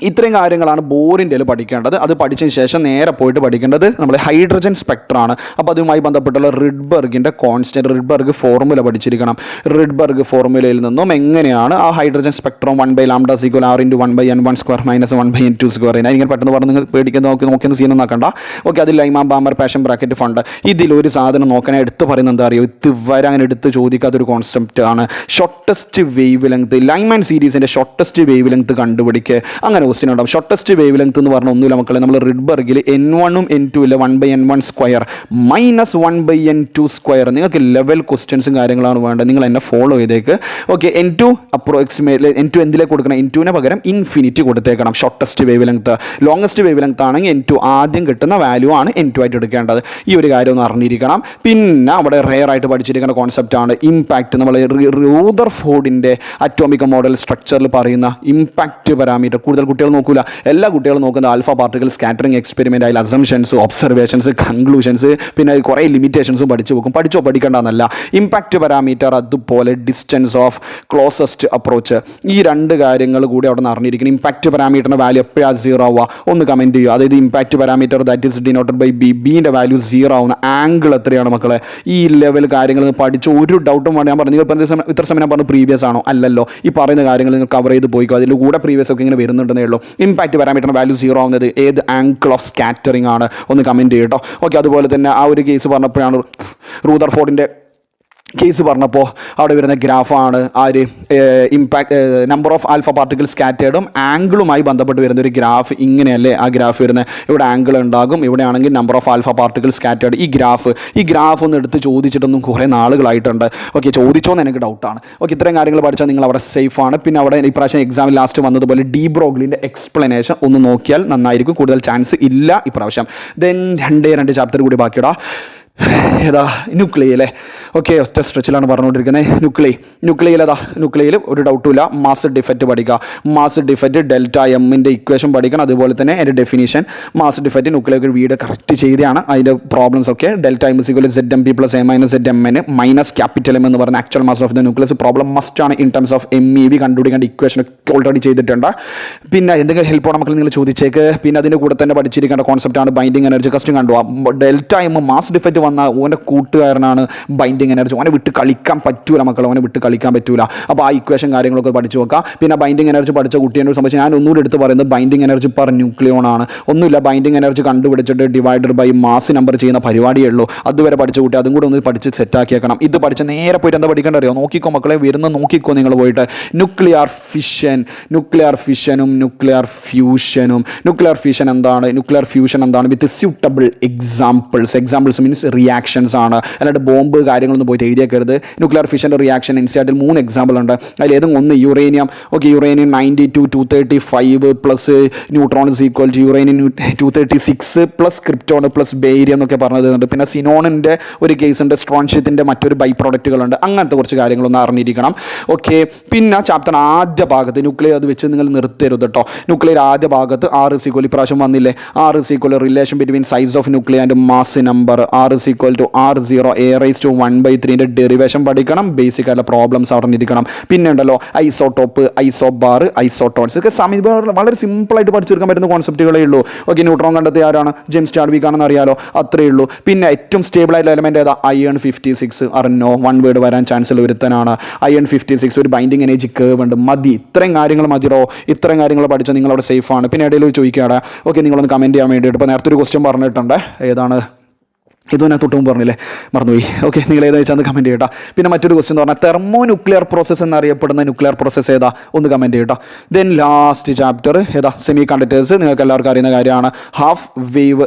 ഇത്രയും കാര്യങ്ങളാണ് ബോറിൻ്റെ പഠിക്കേണ്ടത്. അത് പഠിച്ചതിന് ശേഷം നേരെ പോയിട്ട് പഠിക്കേണ്ടത് നമ്മൾ ഹൈഡ്രജൻ സ്പെക്ട്രമാണ്. അപ്പോൾ അതുമായി ബന്ധപ്പെട്ടുള്ള റിഡ്ബർഗിൻ്റെ കോൺസ്റ്റൻറ്റ്, റിഡ്ബർഗ് ഫോർമുല പഠിച്ചിരിക്കണം. റിഡ്ബർഗ് ഫോർമുലയിൽ നിന്നും എങ്ങനെയാണ് ആ hydrogen spectrum 1/λ = R × 1/n1² - 1/n2². ഇങ്ങനെ പെട്ടെന്ന് പറഞ്ഞ് നിങ്ങൾ പേടിക്കുന്ന നോക്കിയെന്ന് സീനൊന്നും നോക്കണ്ട. ഓക്കെ, അതിൽ Lyman Balmer passion bracket fund. ഇതിലൊരു സാധനം നോക്കാനായി എടുത്ത് പറയുന്നത് എന്താ അറിയോ? ഇതുവരെ അങ്ങനെ എടുത്ത് ചോദിക്കാത്തൊരു കോൺസെപ്റ്റ് ആണ് ഷോർട്ടസ്റ്റ് വേവ് ലെങ്ത്. ലൈമാൻ സീരീസിൻ്റെ ഷോർട്ടസ്റ്റ് വേവ് ലെങ്ത് കണ്ടുപിടിക്കുക. അങ്ങനെ ക്വസ്റ്റ്യൻ ഉണ്ടാവും. ഷോർട്ടസ്റ്റ് വേവ് ലെങ്ത് എന്ന് പറഞ്ഞാൽ ഒന്നുമില്ല മക്കളെ, നമ്മൾ റിഡ്ബർഗിൽ n1 ഉം n2 ഇല്ല 1/n1² - 1/n2². നിങ്ങൾക്ക് ലെവൽ ക്വസ്റ്റ്യൻസും കാര്യങ്ങളാണ് വേണ്ടത്. നിങ്ങൾ എന്നെ ഫോളോ ചെയ്തേക്ക്. ഓക്കെ, n2 അപ്രോക്സിമേറ്റ്ലി n2 എന്തിലേക്ക് കൊടുക്കണം? n2നെ പകരം ഇൻഫിനിറ്റി കൊടുത്തേക്കണം. Shortest wavelength. Longest wavelength ആണെങ്കിൽ n2 ആദ്യം കിട്ടുന്ന വാല്യൂ ആണ് n2 ആയിട്ട് എടുക്കേണ്ടത്. ഈ ഒരു കാര്യം ഒന്ന് അറിഞ്ഞിരിക്കണം. പിന്നെ അവിടെ റെയർ ആയിട്ട് പഠിച്ചിരിക്കുന്ന കോൺസെപ്റ്റ് ആണ് ഇമ്പാക്റ്റ്. നമ്മൾ റൂദർഫോർഡിൻ്റെ അറ്റോമിക് മോഡൽ സ്ട്രക്ചറിൽ പറയുന്ന ഇമ്പാക്റ്റ് പാരാമീറ്റർ. കൂടുതൽ കുട്ടികൾ നോക്കൂല, എല്ലാ കുട്ടികളും നോക്കുന്ന ആൽഫ പാർട്ടിക്കൽ സ്കാറ്ററിംഗ് എക്സ്പെരിമെൻ്റ് ആയാലും അസംഷൻസ്, ഒബ്സർവേഷൻസ്, കൺക്ലൂഷൻസ്, പിന്നെ കുറേ ലിമിറ്റേഷൻസും പഠിച്ചു വെക്കും. പഠിക്കേണ്ടതെന്നല്ല. ഇമ്പാക്റ്റ് പാരാമീറ്റർ, അതുപോലെ ഡിസ്റ്റൻസ് ഓഫ് ക്ലോസസ്റ്റ് അപ്രോച്ച്, ഈ രണ്ട് കാര്യങ്ങൾ കൂടി അവിടെ നിന്ന് അറിഞ്ഞിരിക്കണം. ഇമ്പാക്റ്റ് പാരാമീറ്ററിൻ്റെ വാല്യൂ എപ്പോഴാണ് 0 ആവുക? ഒന്ന് കമൻറ്റ് ചെയ്യുക. അതായത് impact parameter that is denoted by ബിൻ്റെ വാല്യൂ 0 ആവുന്ന ആംഗിൾ എത്രയാണ് മക്കളെ? ഈ ലെവൽ കാര്യങ്ങൾ പഠിച്ച് ഒരു ഡൗട്ടും വേണ്ട. ഞാൻ പറഞ്ഞു നിങ്ങൾ ഇത്ര സമയം പറഞ്ഞു പ്രീവിയസ് ആണോ? അല്ലല്ലോ. ഈ പറയുന്ന കാര്യങ്ങൾ നിങ്ങൾ കവർ ചെയ്ത് പോയിക്കോ. അതിൽ കൂടെ പ്രീവിയസ് ഒക്കെ ഇങ്ങനെ വരുന്നുണ്ടെന്നേ ഉള്ളൂ. ഇമ്പാക്റ്റ് പാരാമീറ്ററിൻ്റെ വാല്യൂ 0 ആവുന്നത് ഏത് ആംഗിൾ ഓഫ് സ്കാറ്ററിംഗ് ആണ്? ഒന്ന് കമൻറ്റ് ചെയ്യട്ടോ. ഓക്കെ, അതുപോലെ തന്നെ ആ ഒരു കേസ് പറഞ്ഞപ്പോഴാണ് റൂദർഫോർഡിൻ്റെ കേസ് പറഞ്ഞപ്പോൾ അവിടെ വരുന്ന ഗ്രാഫാണ് ആര്? നമ്പർ ഓഫ് ആൽഫ പാർട്ടിക്കിൾ സ്കാറ്റേർഡും ആംഗിളുമായി ബന്ധപ്പെട്ട് വരുന്ന ഒരു ഗ്രാഫ്. ഇങ്ങനെയല്ലേ ആ ഗ്രാഫ് വരുന്നത്? ഇവിടെ ആംഗിൾ ഉണ്ടാകും, ഇവിടെ ആണെങ്കിൽ number of alpha particle scattered. ഈ ഗ്രാഫ് ഒന്ന് എടുത്ത് ചോദിച്ചിട്ടൊന്നും കുറേ നാളുകളായിട്ടുണ്ട്. ഓക്കെ, ചോദിച്ചോന്ന് എനിക്ക് ഡൗട്ടാണ്. ഓക്കെ, ഇത്രയും കാര്യങ്ങൾ പഠിച്ചാൽ നിങ്ങൾ അവിടെ സേഫാണ്. പിന്നെ അവിടെ ഇപ്രാവശ്യം എക്സാമിൽ ലാസ്റ്റ് വന്നതുപോലെ ഡി ബ്രോഗ്ലിൻ്റെ എക്സ്പ്ലനേഷൻ ഒന്ന് നോക്കിയാൽ നന്നായിരിക്കും. കൂടുതൽ ചാൻസ് ഇല്ല ഇപ്രാവശ്യം. ദെൻ 2 ചാപ്റ്റർ കൂടി ബാക്കിയിടാം. ഏതാ ന്യൂക്ലിയ അല്ലേ? ഓക്കെ, ഒറ്റ സ്ട്രെച്ചിലാണ് പറഞ്ഞുകൊണ്ടിരിക്കുന്നത്. ന്യൂക്ലിയയിൽ ഒരു ഡൗട്ടും ഇല്ല. മാസ് ഡിഫക്റ്റ് പഠിക്കുക. മാസ് ഡിഫക്റ്റ് ഡെൽറ്റ എമ്മിൻ്റെ ഇക്വേഷൻ പഠിക്കണം. അതുപോലെ തന്നെ അതിൻ്റെ definition. Mass defect nuclear video correct ചെയ്തതാണ്. അതിൻ്റെ പ്രോബ്ലംസ് ഒക്കെ delta M is equal Z M P plus A minus Z M N minus capital M എന്ന് പറയുന്ന actual mass of the nucleus problem must ആണ് in terms of M E V കണ്ടുപിടിക്കേണ്ട equation ഒക്കെ already ചെയ്തിട്ടുണ്ട്. പിന്നെ എന്തെങ്കിലും help നമുക്ക് നിങ്ങൾ ചോദിച്ചേക്ക്. പിന്നെ അതിൻ്റെ കൂടെ തന്നെ പഠിച്ചിരിക്കേണ്ട കോൺസെപ്റ്റാണ് ബൈൻഡിങ് എനർജി. കസ്റ്റം കണ്ടുപോകാം. ഡെൽറ്റ എം മാസ് ഡിഫക്റ്റ് വന്ന ഓൻ്റെ കൂട്ടുകാരനാണ് ബൈൻഡിങ് എനർജി. ഓനെ വിട്ട് കളിക്കാൻ പറ്റൂല മക്കളെ, ഓനെ വിട്ട് കളിക്കാൻ പറ്റൂല. അപ്പോൾ ആ ഇക്വേഷൻ കാര്യങ്ങളൊക്കെ പഠിച്ചു വെക്കാം. പിന്നെ ബൈൻഡിങ് എനർജി പഠിച്ച കുട്ടിയെ സംബന്ധിച്ച് ഞാൻ ഒന്നുകൂടി എടുത്ത് പറയുന്നത് ബൈൻഡിങ് എനർജി പെർ ന്യൂക്ലിയോൺ ആണ്. ഒന്നുമില്ല, ബൈൻഡിങ് എനർജി കണ്ടുപിടിച്ചിട്ട് ഡിവൈഡഡ് ബൈ മാസ് നമ്പർ ചെയ്യുന്ന പരിപാടിയേ ഉള്ളൂ. അതുവരെ പഠിച്ച കുട്ടി അതും കൂടെ ഒന്ന് പഠിച്ച് സെറ്റാക്കി വെക്കണം. ഇത് പഠിച്ച് നേരെ പോയിട്ട് എന്താ പഠിക്കേണ്ട അറിയോ? നോക്കിക്കോ മക്കളെ, വരുന്ന നോക്കിക്കോ നിങ്ങൾ പോയിട്ട്. ന്യൂക്ലിയർ ഫിഷനും ന്യൂക്ലിയർ ഫ്യൂഷൻ എന്താണ് with suitable examples means reactions ആണ്. അല്ലാണ്ട് ബോംബ് കാര്യങ്ങളൊന്നും പോയിട്ട് എഴുതിയേക്കരുത്. ന്യൂക്ലിയർ ഫിഷൻ്റെ റിയാക്ഷൻ എൻസിആർട്ടിൽ 3 എക്സാമ്പിൾ ഉണ്ട്. അതിലേതും ഒന്ന് uranium. Okay, uranium 92 235 plus neutron is equal to uranium 236 plus krypton plus barium എന്നൊക്കെ പറഞ്ഞതുണ്ട്. പിന്നെ സിനോണിൻ്റെ ഒരു കേസ് ഉണ്ട്, സ്ട്രോൺഷ്യത്തിൻ്റെ മറ്റൊരു ബൈ പ്രോഡക്റ്റുകളുണ്ട്. അങ്ങനത്തെ കുറച്ച് കാര്യങ്ങളൊന്നും അറിഞ്ഞിരിക്കണം. ഓക്കെ, പിന്നെ ചാപ്റ്റർ ആദ്യ ഭാഗത്ത് ന്യൂക്ലിയർ അത് വെച്ച് നിങ്ങൾ നിർത്തരുത് കേട്ടോ. ന്യൂക്ലിയർ ആദ്യ ഭാഗത്ത് R is equal, ഇപ്രാവശ്യം വന്നില്ലേ, R is equal relation between size of nuclear and mass number. R is equal to R0 a raised to 1/3 derivation പഠിക്കണം. ബേസിക് ആയിട്ടുള്ള പ്രോബ്ലംസ് അറിഞ്ഞിരിക്കണം. പിന്നെ ഉണ്ടല്ലോ ഐസോടോപ്പ്, ഐസോബാർ, ഐസോട്ടോൺസ്. ഇതൊക്കെ വളരെ സിമ്പിളായിട്ട് പഠിച്ചെടുക്കാൻ പറ്റുന്ന കോൺസെപ്റ്റുകളേ ഉള്ളൂ. ഓക്കെ, ന്യൂട്രോൺ കണ്ടെത്തിയ ആരാണ്? ജെയിംസ് ചാഡ്വിക് ആണെന്ന് അറിയാലോ, അത്രയേ ഉള്ളൂ. പിന്നെ ഏറ്റവും സ്റ്റേബിൾ ആയിട്ടുള്ള എലമെന്റ് ഏതാ? അയൺ 56. അറിഞ്ഞോ? 1 വേർഡ് വരാൻ ചാൻസ് ഉള്ള ഒരുത്തനാണ് അയൺ 56. ഒരു ബൈൻഡിങ് എനർജി കേവ് ഉണ്ട്. മതി, ഇത്രയും കാര്യങ്ങൾ മതിയോ? ഇത്രയും കാര്യങ്ങൾ പഠിച്ചാൽ നിങ്ങളവിടെ സേഫ് ആണ്. പിന്നെ ഇടയിൽ ചോദിക്കുകയാണ്. ഓക്കെ, നിങ്ങളൊന്ന് കമൻറ്റ് ചെയ്യാൻ വേണ്ടിയിട്ട്. ഇപ്പോൾ നേരത്തെ ഒരു ക്വസ്റ്റ്യൻ പറഞ്ഞിട്ടുണ്ട്. ഏതാണ്? ഇതും ഞാൻ തൊട്ടും പറഞ്ഞില്ലേ, മറന്നുപോയി. ഓക്കെ, നിങ്ങൾ ഏതാ വെച്ചാൽ കമൻറ്റ് ചെയ്യട്ടോ. പിന്നെ മറ്റൊരു ക്വസ്റ്റ്യൻ എന്ന് പറഞ്ഞാൽ തെർമോ ന്യൂക്ലിയർ പ്രോസസ്സ് എന്നറിയപ്പെടുന്ന ന്യൂക്ലിയർ പ്രോസസ്സ് ഏതാ? ഒന്ന് കമൻറ്റ് ചെയ്യട്ടോ. ദെൻ ലാസ്റ്റ് ചാപ്റ്റർ ഏതാ? Semi conductors. നിങ്ങൾക്ക് എല്ലാവർക്കും അറിയുന്ന കാര്യമാണ്. ഹാഫ് വേവ്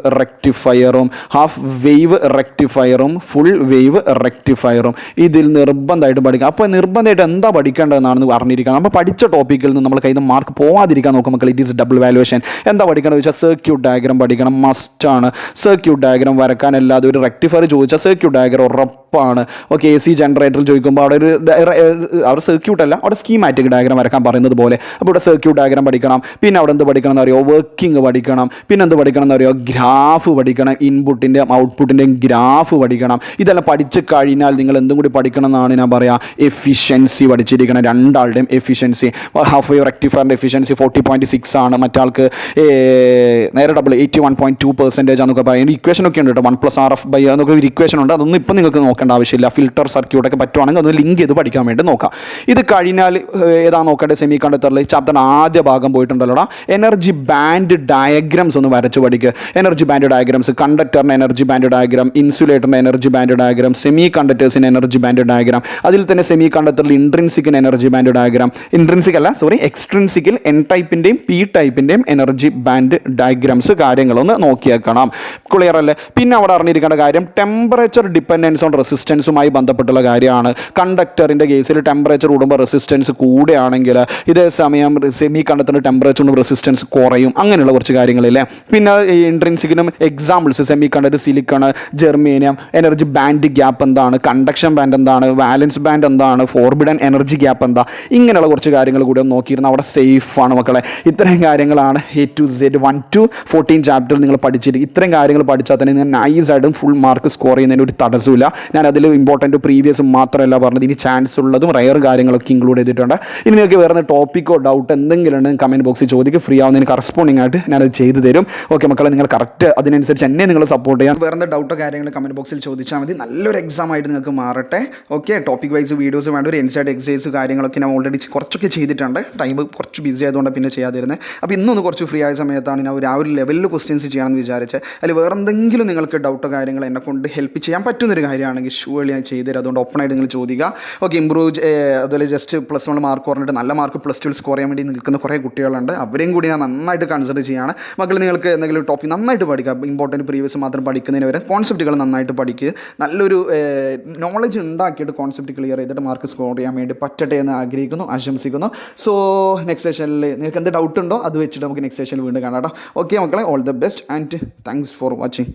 റെക്ടിഫയറും ഫുൾ വേവ് റെക്ടിഫയറും ഇതിൽ നിർബന്ധമായിട്ട് പഠിക്കാം. അപ്പോൾ നിർബന്ധമായിട്ട് എന്താ പഠിക്കേണ്ടതെന്നാണെന്ന് അറിഞ്ഞിരിക്കണം. നമ്മൾ പഠിച്ച ടോപ്പിക്കിൽ നിന്ന് നമ്മൾ കയ്യിൽ നിന്ന് മാർക്ക് പോകാതിരിക്കാൻ നോക്കും മക്കൾ. It is double valuation. എന്താ പഠിക്കേണ്ടത് വെച്ചാൽ സർക്യൂട്ട് ഡയഗ്രാം പഠിക്കണം. മസ്റ്റാണ് സർക്യൂട്ട് ഡയഗ്രാം വരക്കാൻ. അല്ലാതെ ഒരു റെക്ടിഫയർ ചോദിച്ചാൽ സർക്യൂട്ട് ഡയഗ്രാം ഉറപ്പാണ്. ഓക്കെ, AC ജനറേറ്ററിൽ ചോദിക്കുമ്പോൾ അവിടെ സർക്യൂട്ട് അല്ല, അവിടെ സ്കീമാറ്റിക് ഡയഗ്രാം വരക്കാൻ പറയുന്നത് പോലെ. അപ്പോൾ ഇവിടെ സർക്യൂട്ട് ഡയഗ്രാം പഠിക്കണം. പിന്നെ അവിടെ എന്ത് പഠിക്കണം എന്നറിയോ? വർക്കിംഗ് പഠിക്കണം. പിന്നെ എന്ത് പഠിക്കണം എന്നറിയോ? ഗ്രാഫ് പഠിക്കണം. ഇൻപുട്ടിൻ്റെയും ഔട്ട്പുട്ടിൻ്റെയും ഗ്രാഫ് പഠിക്കണം. ഇതെല്ലാം പഠിച്ച് കഴിഞ്ഞാൽ നിങ്ങൾ എന്തും കൂടി പഠിക്കണം എന്നാണ് ഞാൻ പറയാം. എഫിഷ്യൻസി പഠിച്ചിരിക്കണം. രണ്ടാളുടെയും എഫിഷ്യൻസി. ഹാഫ് വേവ് റെക്ടിഫയറിൻ്റെ എഫിഷ്യൻസി 40.6 ആണ്. മറ്റാൾക്ക് നേരെ ഡബിൾ 81.2% എന്നൊക്കെ പറയുന്നത്. ഇക്വേഷനൊക്കെ ഉണ്ട് കേട്ടോ. 1+RF എന്നൊക്കെ ഒരു ഇക്വേഷൻ ഉണ്ട്. അതൊന്നും ഇപ്പം നിങ്ങൾക്ക് നോക്കേണ്ട ആവശ്യമില്ല. ഫിൽട്ടർ സർക്യൂട്ടൊക്കെ പറ്റുവാണെങ്കിൽ അതൊന്ന് ലിങ്ക് ചെയ്ത് പഠിക്കാൻ വേണ്ടി നോക്കാം. ഇത് കഴിഞ്ഞാൽ ഏതാ നോക്കേണ്ടത്? സെമി കണ്ടക്ടറിൽ ചാപ്റ്റർ ആദ്യ ഭാഗം പോയിട്ടുണ്ടല്ലോടാ. എനർജി ബാൻഡ് ഡയഗ്രാംസ് ഒന്ന് വരച്ച് പഠിക്കുക. എനർജി ബാൻഡ് ഡയഗ്രാംസ്, കണ്ടക്ടറിന് എനർജി ബാൻഡ് ഡയഗ്രാം, ഇൻസുലേറ്ററിന് എനർജി ബാൻഡ് ഡയഗ്രാം, സെമി കണ്ടക്ടേഴ്സിന് എനർജി ബാൻഡ് ഡയഗ്രാം. അതിൽ തന്നെ സെമി കണ്ടക്ടറിൽ ഇൻട്രിൻസിക്കിന് എനർജി ബാൻഡ് ഡയഗ്രാം, എക്സ്ട്രിൻസിക്കിൽ N ടൈപ്പിൻ്റെയും P ടൈപ്പിൻ്റെയും എനർജി ബാൻഡ് ഡയഗ്രാംസ് കാര്യങ്ങളൊന്ന് നോക്കിയേക്കണം. ക്ലിയർ അല്ലേ? പിന്നെ അവിടെ അറിഞ്ഞിരിക്കേണ്ട കാര്യം ടെമ്പറേച്ചർ ഡിപ്പെൻഡൻസ് ഓൺ റെസിസ്റ്റൻസുമായി ബന്ധപ്പെട്ടുള്ള കാര്യമാണ്. കണ്ടക്ടറിൻ്റെ കേസിൽ ടെമ്പറേച്ചർ കൂടുമ്പോൾ റെസിസ്റ്റൻസ് കൂടുകയാണെങ്കിൽ ഇതേ സമയം സെമി കണ്ടക്ടറിൻ്റെ ടെമ്പറേച്ചറിനും റെസിസ്റ്റൻസ് കുറയും. അങ്ങനെയുള്ള കുറച്ച് കാര്യങ്ങളില്ലേ. പിന്നെ ഇൻട്രിൻസിക്കിനും examples semiconductor, silicon, germanium. Energy band gap എന്താണ്? കണ്ടക്ഷൻ ബാൻഡ് എന്താണ്? വാലൻസ് ബാൻഡ് എന്താണ്? ഫോർബിഡൻ എനർജി ഗ്യാപ്പ് എന്താ? ഇങ്ങനെയുള്ള കുറച്ച് കാര്യങ്ങൾ കൂടി ഒന്ന് നോക്കിയിരുന്ന അവിടെ സേഫാണ് മക്കളെ. ഇത്രയും കാര്യങ്ങളാണ് A to Z 1 to 14 ചാപ്റ്ററിൽ നിങ്ങൾ പഠിച്ചിട്ട്. ഇത്രയും കാര്യങ്ങൾ പഠിച്ചാൽ തന്നെ നിങ്ങൾ നൈസായിട്ടും ഫുൾ മാർക്ക് സ്കോർ ചെയ്യുന്നതിന് ഒരു തടസ്സമില്ല. ഞാൻ അതിൽ ഇമ്പോർട്ടൻറ്റ് പ്രീവിയസ് മാത്രമല്ല പറഞ്ഞത്, ഇനി ചാൻസ് ഉള്ളതും റയർ കാര്യങ്ങളൊക്കെ ഇൻക്ലൂഡ് ചെയ്തിട്ടുണ്ട്. ഇനി നിങ്ങൾക്ക് വേറെ ടോപ്പിക്കോ ഡൗട്ട് എന്തെങ്കിലും ഉണ്ടെങ്കിൽ കമൻറ്റ് ബോക്സിൽ ചോദിക്കുക. ഫ്രീ ആവുന്നതിന് കറസ്പോണ്ടിങ് ആയിട്ട് ഞാനത് ചെയ്തു തരും. ഓക്കെ മക്കളെ, നിങ്ങൾ കറക്റ്റ് അതിനനുസരിച്ച് എന്നെ നിങ്ങൾ സപ്പോർട്ട് ചെയ്യാം. വേറെ ഡൗട്ടോ കാര്യങ്ങൾ കമൻറ്റ് ബോക്സിൽ ചോദിച്ചാൽ മതി. നല്ലൊരു എക്സാം ആയിട്ട് നിങ്ങൾക്ക് മാറട്ടെ. ഓക്കെ, ടോപ്പിക് വൈസ് വീഡിയോസ് വേണ്ട, ഒരു ഇൻസൈഡ് എക്സസൈസ് കാര്യങ്ങളൊക്കെ ഞാൻ ഓൾറെഡി കുറച്ചൊക്കെ ചെയ്തിട്ടുണ്ട്. ടൈം കുറച്ച് ബിസി ആയതുകൊണ്ട് പിന്നെ ചെയ്യാതിരുന്നത്. അപ്പോൾ ഇന്നൊന്ന് കുറച്ച് ഫ്രീ ആയ സമയത്താണ് ഞാൻ ആ ഒരു ലെവലിൽ ക്വസ്റ്റ്യൻസ് ചെയ്യണമെന്ന് വിചാരിച്ചത്. അതിൽ വേറെ എന്തെങ്കിലും നിങ്ങൾക്ക് ഡൗട്ടോ കാര്യങ്ങൾ എന്നെ കൊണ്ട് ഹെൽപ്പ് ചെയ്യാൻ പറ്റുന്നൊരു കാര്യമാണെങ്കിൽ ഷുവർലി ഞാൻ ചെയ്തു തരും. അതുകൊണ്ട് ഓപ്പണായിട്ട് നിങ്ങൾ ചോദിക്കുക. ഓക്കെ, ഇമ്പ്രൂവ് അതുപോലെ ജസ്റ്റ് +1 മാർക്ക് പറഞ്ഞിട്ട് നല്ല മാർക്ക് +2 സ്കോർ ചെയ്യാൻ വേണ്ടി നിൽക്കുന്ന കുറേ കുട്ടികളുണ്ട്. അവരെയും കൂടി ഞാൻ നന്നായിട്ട് കൺസിഡർ ചെയ്യുകയാണ്. മക്കൾ നിങ്ങൾക്ക് എന്തെങ്കിലും ടോപ്പിക് നന്നായിട്ട് പഠിക്കുക. ഇമ്പോർട്ടൻറ്റ് പ്രീവിയസ് മാത്രം പഠിക്കുന്നതിന് വരെ കോൺസെപ്റ്റുകൾ നന്നായിട്ട് പഠിക്കുക. നല്ലൊരു നോളജ് ഉണ്ടാക്കിയിട്ട് കോൺസെപ്റ്റ് ക്ലിയർ ചെയ്തിട്ട് മാർക്ക് സ്കോർ ചെയ്യാൻ വേണ്ടി പറ്റട്ടെ എന്ന് ആഗ്രഹിക്കുന്നു, ആശംസിക്കുന്നു. സോ നെക്സ്റ്റ് സെഷനിൽ നിങ്ങൾക്ക് എന്ത് ഡൗട്ട് ഉണ്ടോ അത് വെച്ചിട്ട് നമുക്ക് നെക്സ്റ്റ് സെഷനിൽ വീണ്ടും കാണാം കേട്ടോ. ഓക്കെ മക്കളെ, all the best and thanks for watching.